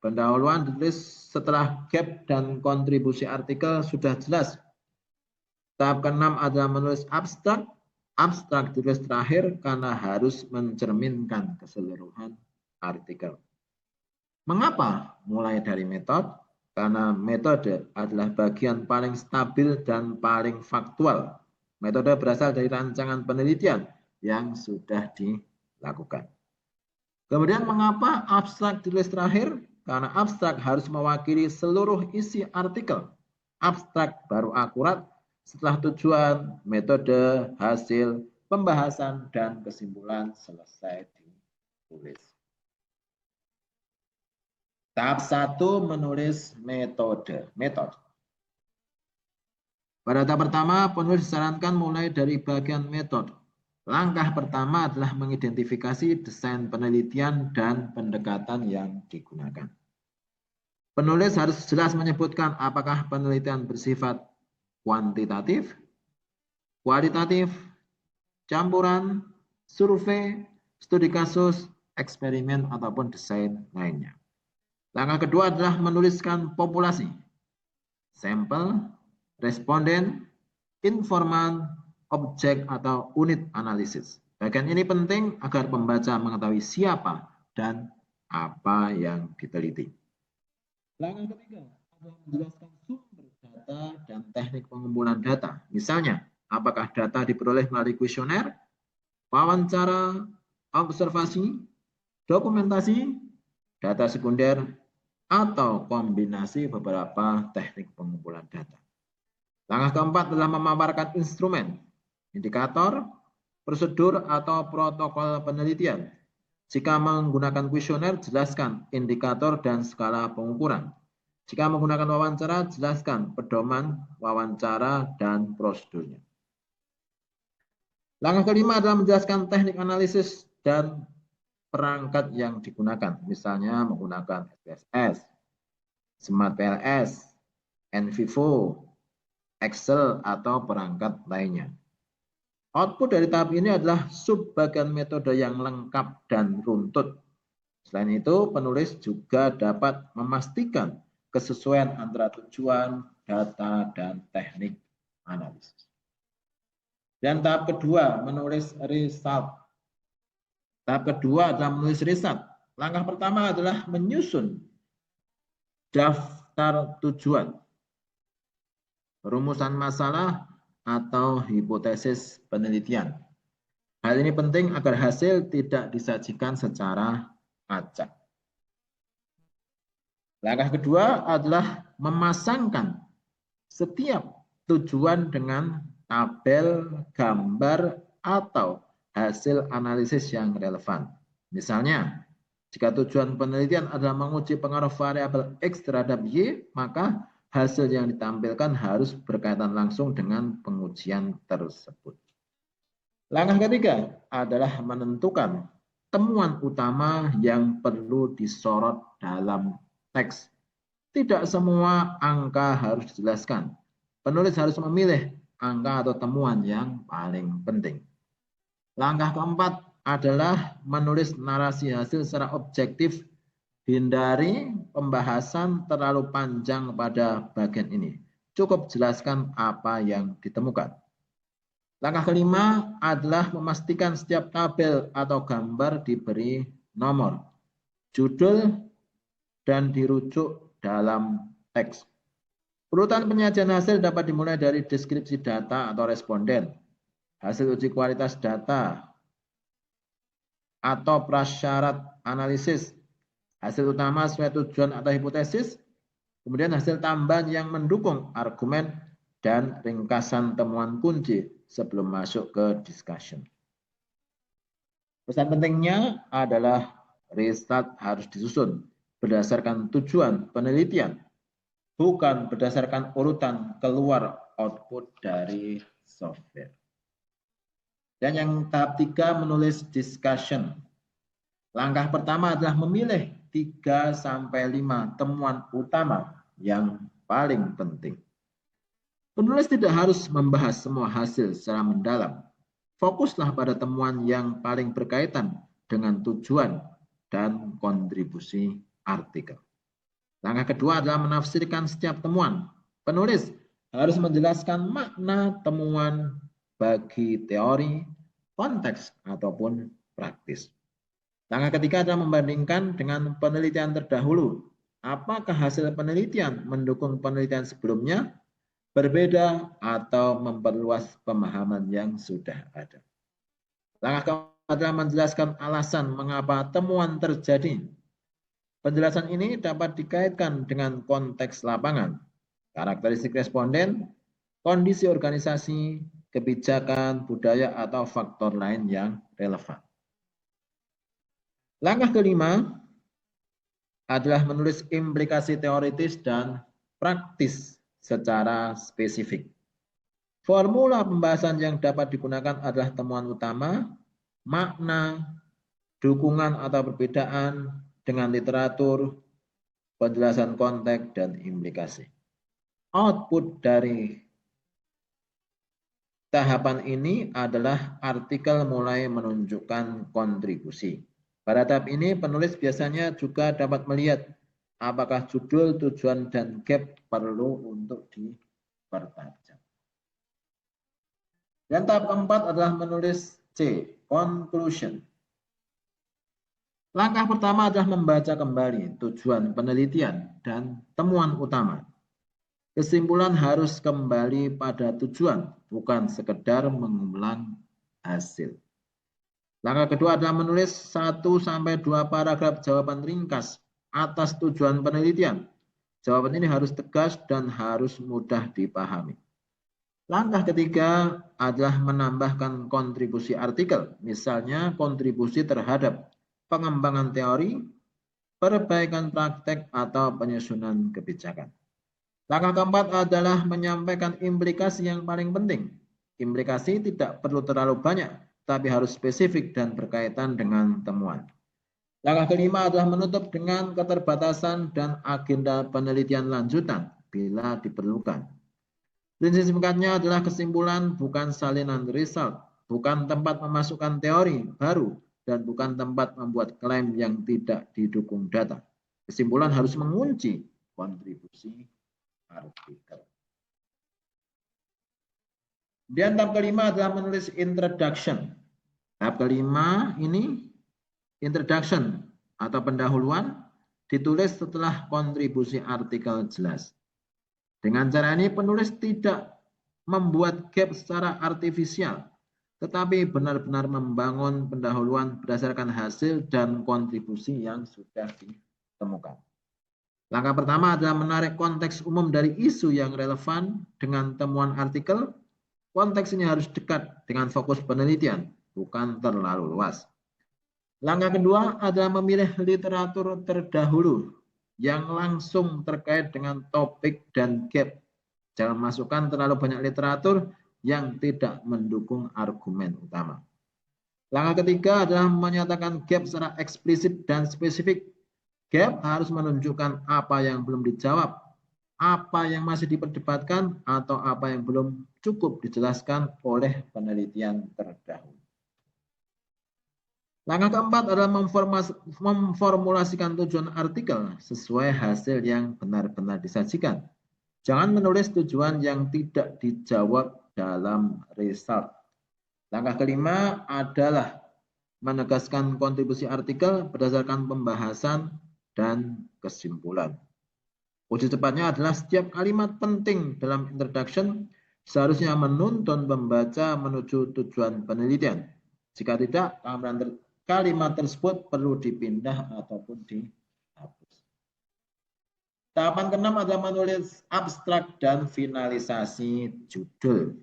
Pendahuluan ditulis setelah gap dan kontribusi artikel sudah jelas. Tahap keenam adalah menulis abstrak. Abstrak ditulis terakhir karena harus mencerminkan keseluruhan artikel. Mengapa mulai dari metode? Karena metode adalah bagian paling stabil dan paling faktual. Metode berasal dari rancangan penelitian yang sudah dilakukan. Kemudian mengapa abstrak ditulis terakhir? Karena abstrak harus mewakili seluruh isi artikel. Abstrak baru akurat setelah tujuan, metode, hasil, pembahasan, dan kesimpulan selesai ditulis. Tahap 1 menulis metode. Pada tahap pertama, penulis disarankan mulai dari bagian metode. Langkah pertama adalah mengidentifikasi desain penelitian dan pendekatan yang digunakan. Penulis harus jelas menyebutkan apakah penelitian bersifat kuantitatif, kualitatif, campuran, survei, studi kasus, eksperimen, ataupun desain lainnya. Langkah kedua adalah menuliskan populasi, sampel, responden, informan, objek atau unit analisis. Bagian ini penting agar pembaca mengetahui siapa dan apa yang diteliti. Langkah ketiga adalah menjelaskan sumber data dan teknik pengumpulan data. Misalnya, apakah data diperoleh melalui kuesioner, wawancara, observasi, dokumentasi, data sekunder, atau kombinasi beberapa teknik pengumpulan data. Langkah keempat adalah memaparkan instrumen, indikator, prosedur, atau protokol penelitian. Jika menggunakan kuesioner, jelaskan indikator dan skala pengukuran. Jika menggunakan wawancara, jelaskan pedoman wawancara dan prosedurnya. Langkah kelima adalah menjelaskan teknik analisis dan perangkat yang digunakan, misalnya menggunakan SPSS, Smart PLS, NVivo, Excel, atau perangkat lainnya. Output dari tahap ini adalah subbagian metode yang lengkap dan runtut. Selain itu, penulis juga dapat memastikan kesesuaian antara tujuan, data, dan teknik analisis. Dan tahap kedua, menulis result. Tahap kedua adalah menulis result. Langkah pertama adalah menyusun daftar tujuan, rumusan masalah, atau hipotesis penelitian. Hal ini penting agar hasil tidak disajikan secara acak. Langkah kedua adalah memasangkan setiap tujuan dengan tabel, gambar, atau hasil analisis yang relevan. Misalnya, jika tujuan penelitian adalah menguji pengaruh variabel X terhadap Y, maka hasil yang ditampilkan harus berkaitan langsung dengan pengujian tersebut. Langkah ketiga adalah menentukan temuan utama yang perlu disorot dalam teks. Tidak semua angka harus dijelaskan. Penulis harus memilih angka atau temuan yang paling penting. Langkah keempat adalah menulis narasi hasil secara objektif. Hindari pembahasan terlalu panjang pada bagian ini. Cukup jelaskan apa yang ditemukan. Langkah kelima adalah memastikan setiap tabel atau gambar diberi nomor, judul, dan dirujuk dalam teks. Urutan penyajian hasil dapat dimulai dari deskripsi data atau responden, hasil uji kualitas data, atau prasyarat analisis, hasil utama sesuai tujuan atau hipotesis, kemudian hasil tambahan yang mendukung argumen, dan ringkasan temuan kunci sebelum masuk ke discussion. Pesan pentingnya adalah result harus disusun berdasarkan tujuan penelitian, bukan berdasarkan urutan keluar output dari software. Dan yang tahap 3 menulis discussion. Langkah pertama adalah memilih 3-5 temuan utama yang paling penting. Penulis tidak harus membahas semua hasil secara mendalam. Fokuslah pada temuan yang paling berkaitan dengan tujuan dan kontribusi artikel. Langkah kedua adalah menafsirkan setiap temuan. Penulis harus menjelaskan makna temuan bagi teori, konteks, ataupun praktis. Langkah ketiga adalah membandingkan dengan penelitian terdahulu. Apakah hasil penelitian mendukung penelitian sebelumnya, berbeda, atau memperluas pemahaman yang sudah ada. Langkah keempat adalah menjelaskan alasan mengapa temuan terjadi. Penjelasan ini dapat dikaitkan dengan konteks lapangan, karakteristik responden, kondisi organisasi, kebijakan, budaya, atau faktor lain yang relevan. Langkah kelima adalah menulis implikasi teoritis dan praktis secara spesifik. Formula pembahasan yang dapat digunakan adalah temuan utama, makna, dukungan atau perbedaan dengan literatur, penjelasan konteks, dan implikasi. Output dari tahapan ini adalah artikel mulai menunjukkan kontribusi. Pada tahap ini, penulis biasanya juga dapat melihat apakah judul, tujuan, dan gap perlu untuk dipertajam. Dan tahap keempat adalah menulis C, conclusion. Langkah pertama adalah membaca kembali tujuan penelitian dan temuan utama. Kesimpulan harus kembali pada tujuan, bukan sekedar mengulang hasil. Langkah kedua adalah menulis 1-2 paragraf jawaban ringkas atas tujuan penelitian. Jawaban ini harus tegas dan harus mudah dipahami. Langkah ketiga adalah menambahkan kontribusi artikel, misalnya kontribusi terhadap pengembangan teori, perbaikan praktek, atau penyusunan kebijakan. Langkah keempat adalah menyampaikan implikasi yang paling penting. Implikasi tidak perlu terlalu banyak, tapi harus spesifik dan berkaitan dengan temuan. Langkah kelima adalah menutup dengan keterbatasan dan agenda penelitian lanjutan bila diperlukan. Prinsip singkatnya adalah kesimpulan bukan salinan result, bukan tempat memasukkan teori baru, dan bukan tempat membuat klaim yang tidak didukung data. Kesimpulan harus mengunci kontribusi artikel. Dan tahap kelima adalah menulis introduction. Tahap kelima ini introduction atau pendahuluan ditulis setelah kontribusi artikel jelas. Dengan cara ini penulis tidak membuat gap secara artifisial, tetapi benar-benar membangun pendahuluan berdasarkan hasil dan kontribusi yang sudah ditemukan. Langkah pertama adalah menarik konteks umum dari isu yang relevan dengan temuan artikel. Konteks ini harus dekat dengan fokus penelitian, bukan terlalu luas. Langkah kedua adalah memilih literatur terdahulu yang langsung terkait dengan topik dan gap. Jangan masukkan terlalu banyak literatur yang tidak mendukung argumen utama. Langkah ketiga adalah menyatakan gap secara eksplisit dan spesifik. Gap harus menunjukkan apa yang belum dijawab, apa yang masih diperdebatkan, atau apa yang belum cukup dijelaskan oleh penelitian terdahulu. Langkah keempat adalah memformulasikan tujuan artikel sesuai hasil yang benar-benar disajikan. Jangan menulis tujuan yang tidak dijawab dalam result. Langkah kelima adalah menegaskan kontribusi artikel berdasarkan pembahasan dan kesimpulan. Uji cepatnya adalah setiap kalimat penting dalam introduction seharusnya menuntun pembaca menuju tujuan penelitian. Jika tidak, kalimat tersebut perlu dipindah ataupun dihapus. Tahapan keenam adalah menulis abstrak dan finalisasi judul.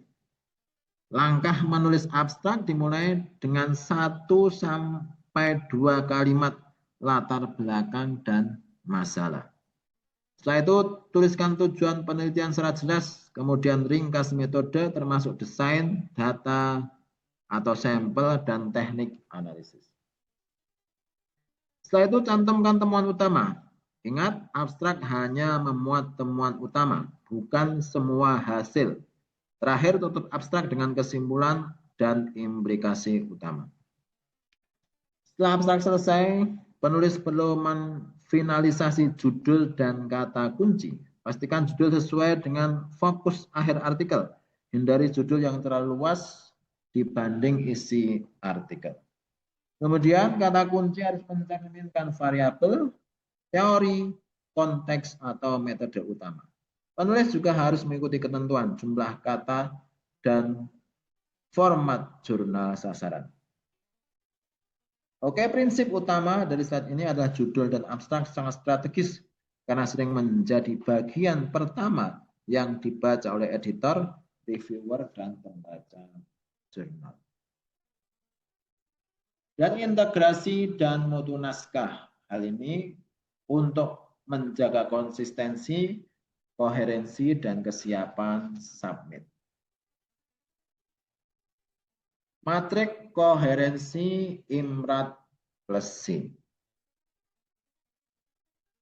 Langkah menulis abstrak dimulai dengan 1 sampai 2 kalimat latar belakang dan masalah. Setelah itu, tuliskan tujuan penelitian secara jelas, kemudian ringkas metode termasuk desain, data, atau sampel, dan teknik analisis. Setelah itu, cantumkan temuan utama. Ingat, abstrak hanya memuat temuan utama, bukan semua hasil. Terakhir, tutup abstrak dengan kesimpulan dan implikasi utama. Setelah abstrak selesai, penulis perlu menfinalisasi judul dan kata kunci. Pastikan judul sesuai dengan fokus akhir artikel. Hindari judul yang terlalu luas dibanding isi artikel. Kemudian kata kunci harus mencerminkan variabel, teori, konteks, atau metode utama. Penulis juga harus mengikuti ketentuan jumlah kata dan format jurnal sasaran. Oke, prinsip utama dari slide ini adalah judul dan abstrak sangat strategis karena sering menjadi bagian pertama yang dibaca oleh editor, reviewer, dan pembaca jurnal. Dan integrasi dan mutu naskah. Hal ini untuk menjaga konsistensi, koherensi, dan kesiapan submit. Matrik koherensi Imrat Plessing.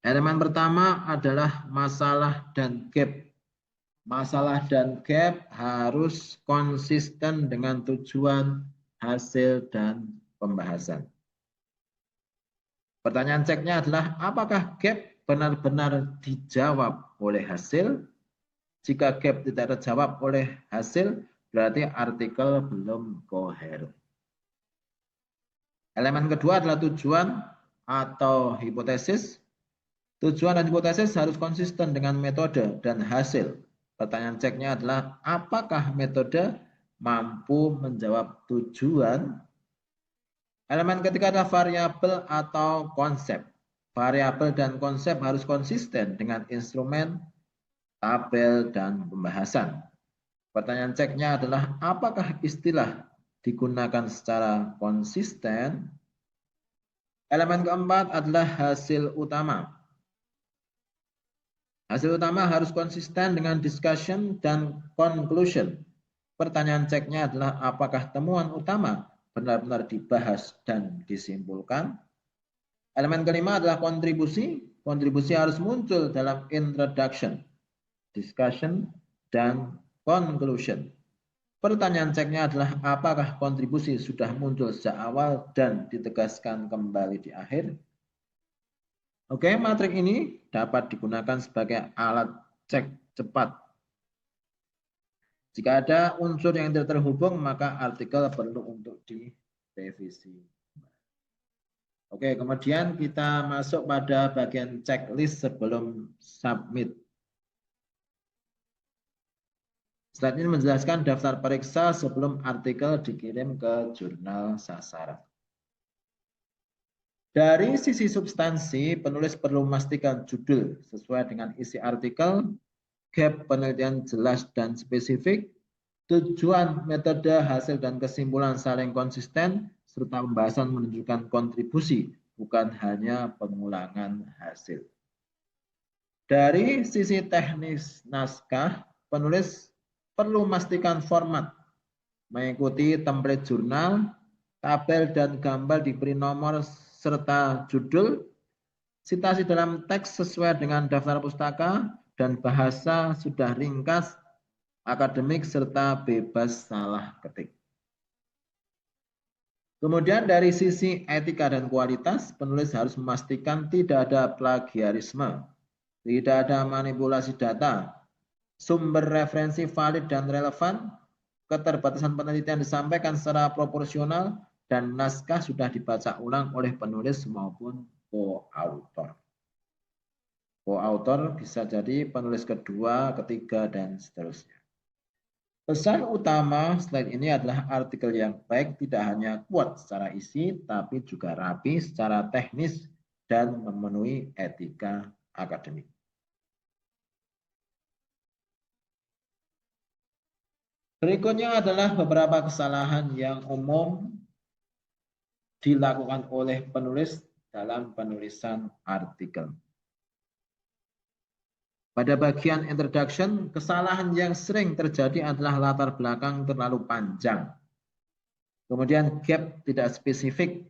Elemen pertama adalah masalah dan gap. Masalah dan gap harus konsisten dengan tujuan, hasil, dan pembahasan. Pertanyaan ceknya adalah apakah gap benar-benar dijawab oleh hasil? Jika gap tidak terjawab oleh hasil, berarti artikel belum koheren. Elemen kedua adalah tujuan atau hipotesis. Tujuan dan hipotesis harus konsisten dengan metode dan hasil. Pertanyaan ceknya adalah apakah metode mampu menjawab tujuan? Elemen ketiga adalah variabel atau konsep. Variabel dan konsep harus konsisten dengan instrumen, tabel, dan pembahasan. Pertanyaan ceknya adalah apakah istilah digunakan secara konsisten? Elemen keempat adalah hasil utama. Hasil utama harus konsisten dengan discussion dan conclusion. Pertanyaan ceknya adalah apakah temuan utama benar-benar dibahas dan disimpulkan? Elemen kelima adalah kontribusi. Kontribusi harus muncul dalam introduction, discussion, dan conclusion. Pertanyaan ceknya adalah apakah kontribusi sudah muncul sejak awal dan ditegaskan kembali di akhir? Oke, matrik ini dapat digunakan sebagai alat cek cepat. Jika ada unsur yang tidak terhubung, maka artikel perlu untuk direvisi. Oke, kemudian kita masuk pada bagian checklist sebelum submit. Slide ini menjelaskan daftar periksa sebelum artikel dikirim ke jurnal sasaran. Dari sisi substansi, penulis perlu memastikan judul sesuai dengan isi artikel, gap penelitian jelas dan spesifik, tujuan, metode, hasil, dan kesimpulan saling konsisten, serta pembahasan menunjukkan kontribusi, bukan hanya pengulangan hasil. Dari sisi teknis naskah, penulis perlu memastikan format, mengikuti template jurnal, tabel dan gambar diberi nomor serta judul, citasi dalam teks sesuai dengan daftar pustaka, dan bahasa sudah ringkas, akademik, serta bebas salah ketik. Kemudian dari sisi etika dan kualitas, penulis harus memastikan tidak ada plagiarisme, tidak ada manipulasi data, sumber referensi valid dan relevan, keterbatasan penelitian disampaikan secara proporsional, dan naskah sudah dibaca ulang oleh penulis maupun co-author. Co-author bisa jadi penulis kedua, ketiga, dan seterusnya. Pesan utama slide ini adalah artikel yang baik tidak hanya kuat secara isi, tapi juga rapi secara teknis dan memenuhi etika akademik. Berikutnya adalah beberapa kesalahan yang umum dilakukan oleh penulis dalam penulisan artikel. Pada bagian introduction, kesalahan yang sering terjadi adalah latar belakang terlalu panjang. Kemudian gap tidak spesifik.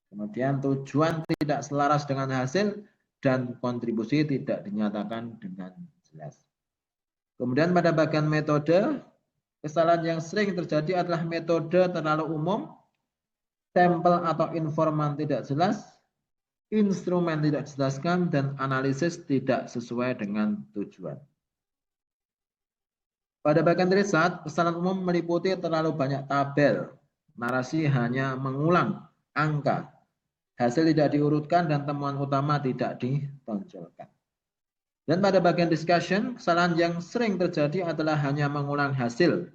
Kemudian tujuan tidak selaras dengan hasil dan kontribusi tidak dinyatakan dengan jelas. Kemudian pada bagian metode, kesalahan yang sering terjadi adalah metode terlalu umum, sampel atau informan tidak jelas, instrumen tidak dijelaskan, dan analisis tidak sesuai dengan tujuan. Pada bagian riset, kesalahan umum meliputi terlalu banyak tabel, narasi hanya mengulang angka, hasil tidak diurutkan, dan temuan utama tidak ditonjolkan. Dan pada bagian discussion, kesalahan yang sering terjadi adalah hanya mengulang hasil,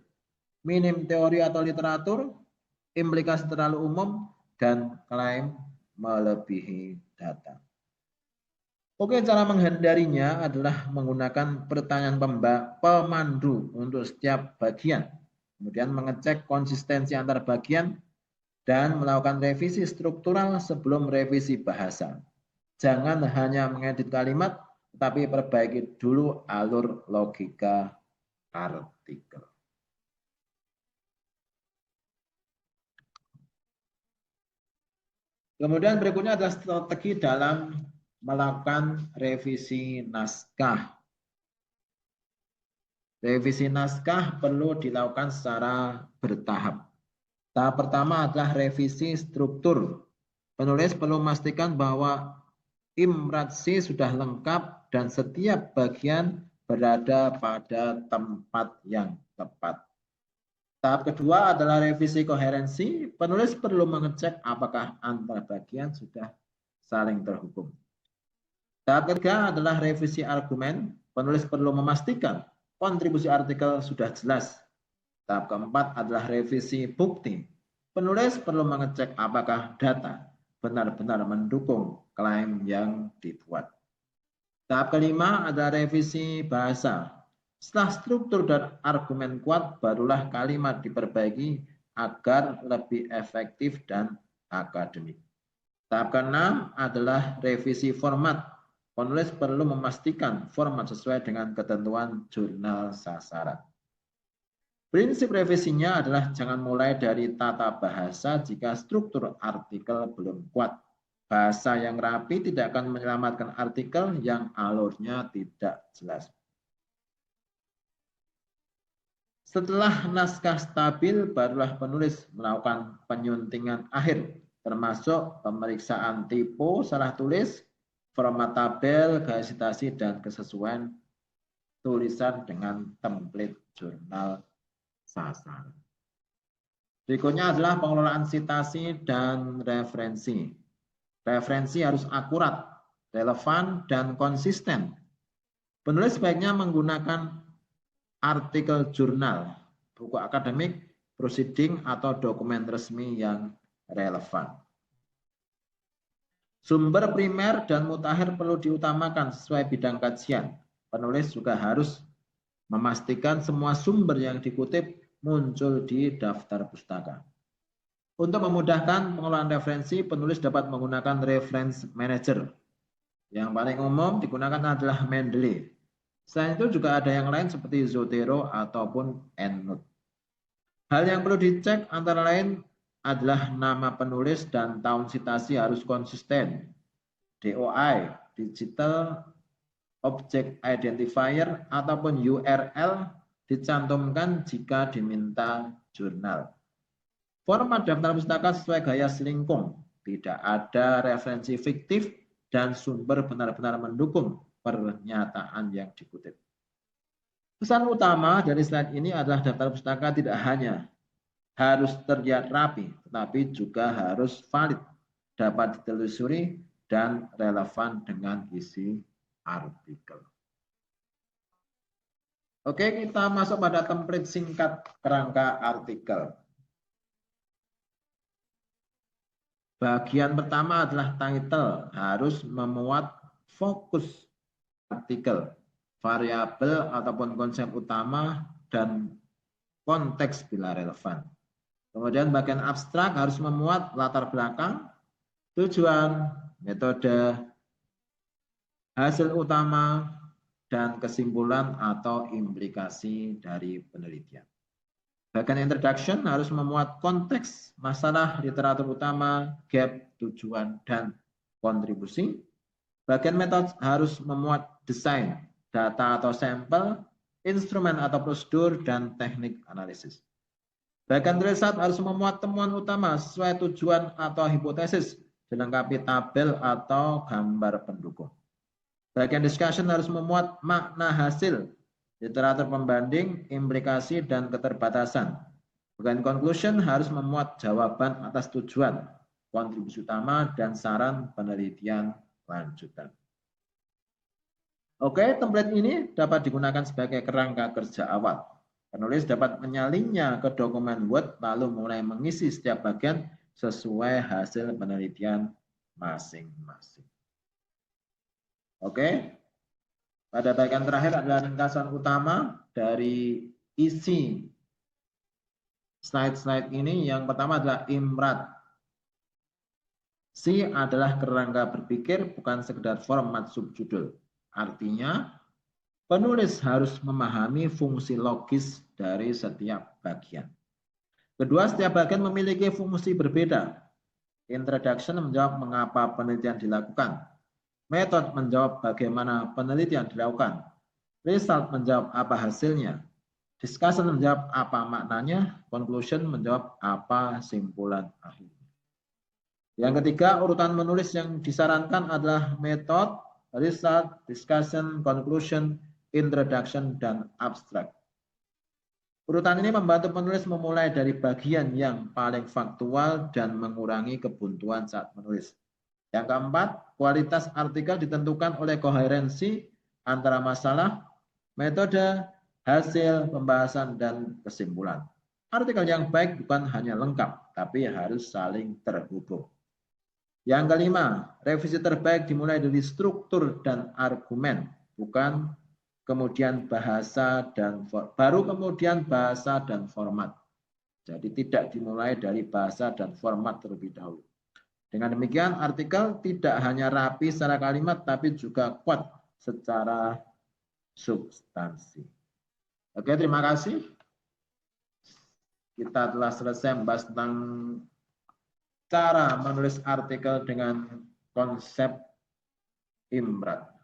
minim teori atau literatur, implikasi terlalu umum, dan klaim melebihi data. Oke, cara menghindarinya adalah menggunakan pertanyaan pemandu untuk setiap bagian. Kemudian mengecek konsistensi antar bagian dan melakukan revisi struktural sebelum revisi bahasa. Jangan hanya mengedit kalimat, tetapi perbaiki dulu alur logika artikel. Kemudian berikutnya adalah strategi dalam melakukan revisi naskah. Revisi naskah perlu dilakukan secara bertahap. Tahap pertama adalah revisi struktur. Penulis perlu memastikan bahwa imratsi sudah lengkap dan setiap bagian berada pada tempat yang tepat. Tahap kedua adalah revisi koherensi. Penulis perlu mengecek apakah antar bagian sudah saling terhubung. Tahap ketiga adalah revisi argumen. Penulis perlu memastikan kontribusi artikel sudah jelas. Tahap keempat adalah revisi bukti. Penulis perlu mengecek apakah data benar-benar mendukung klaim yang dibuat. Tahap kelima adalah revisi bahasa. Setelah struktur dan argumen kuat, barulah kalimat diperbaiki agar lebih efektif dan akademik. Tahap keenam adalah revisi format. Penulis perlu memastikan format sesuai dengan ketentuan jurnal sasaran. Prinsip revisinya adalah jangan mulai dari tata bahasa jika struktur artikel belum kuat. Bahasa yang rapi tidak akan menyelamatkan artikel yang alurnya tidak jelas. Setelah naskah stabil, barulah penulis melakukan penyuntingan akhir, termasuk pemeriksaan tipe, salah tulis, format tabel, garis citasi, dan kesesuaian tulisan dengan template jurnal sasaran. Berikutnya adalah pengelolaan citasi dan referensi. Referensi harus akurat, relevan, dan konsisten. Penulis sebaiknya menggunakan artikel jurnal, buku akademik, proceeding, atau dokumen resmi yang relevan. Sumber primer dan mutakhir perlu diutamakan sesuai bidang kajian. Penulis juga harus memastikan semua sumber yang dikutip muncul di daftar pustaka. Untuk memudahkan pengelolaan referensi, penulis dapat menggunakan reference manager. Yang paling umum digunakan adalah Mendeley. Selain itu juga ada yang lain seperti Zotero ataupun EndNote. Hal yang perlu dicek antara lain adalah nama penulis dan tahun citasi harus konsisten. DOI, Digital Object Identifier ataupun URL dicantumkan jika diminta jurnal. Format daftar pustaka sesuai gaya selingkung, tidak ada referensi fiktif dan sumber benar-benar mendukung pernyataan yang dikutip. Pesan utama dari slide ini adalah daftar pustaka tidak hanya harus terlihat rapi, tetapi juga harus valid, dapat ditelusuri, dan relevan dengan isi artikel. Oke, kita masuk pada template singkat kerangka artikel. Bagian pertama adalah title, harus memuat fokus artikel, variabel ataupun konsep utama, dan konteks bila relevan. Kemudian bagian abstrak harus memuat latar belakang, tujuan, metode, hasil utama, dan kesimpulan atau implikasi dari penelitian. Bagian introduction harus memuat konteks, masalah, literatur utama, gap, tujuan, dan kontribusi. Bagian metode harus memuat desain, data atau sampel, instrumen atau prosedur, dan teknik analisis. Bagian tulisan harus memuat temuan utama sesuai tujuan atau hipotesis, dilengkapi tabel atau gambar pendukung. Bagian discussion harus memuat makna hasil, literatur pembanding, implikasi, dan keterbatasan. Bagian conclusion harus memuat jawaban atas tujuan, kontribusi utama, dan saran penelitian lanjutan. Oke, template ini dapat digunakan sebagai kerangka kerja awal. Penulis dapat menyalinnya ke dokumen Word lalu mulai mengisi setiap bagian sesuai hasil penelitian masing-masing. Oke, pada bagian terakhir adalah ringkasan utama dari isi slide-slide ini. Yang pertama adalah IMRAT. C adalah kerangka berpikir, bukan sekedar format subjudul. Artinya, penulis harus memahami fungsi logis dari setiap bagian. Kedua, setiap bagian memiliki fungsi berbeda. Introduction menjawab mengapa penelitian dilakukan. Method menjawab bagaimana penelitian dilakukan. Result menjawab apa hasilnya. Discussion menjawab apa maknanya. Conclusion menjawab apa simpulan akhir. Yang ketiga, urutan menulis yang disarankan adalah method, result, discussion, conclusion, introduction, dan abstract. Urutan ini membantu penulis memulai dari bagian yang paling faktual dan mengurangi kebuntuan saat menulis. Yang keempat, kualitas artikel ditentukan oleh koherensi antara masalah, metode, hasil, pembahasan, dan kesimpulan. Artikel yang baik bukan hanya lengkap, tapi harus saling terhubung. Yang kelima, revisi terbaik dimulai dari struktur dan argumen, bukan kemudian bahasa dan baru kemudian bahasa dan format. Jadi tidak dimulai dari bahasa dan format terlebih dahulu. Dengan demikian artikel tidak hanya rapi secara kalimat tapi juga kuat secara substansi. Oke, terima kasih. Kita telah selesai membahas tentang cara menulis artikel dengan konsep IMRAT.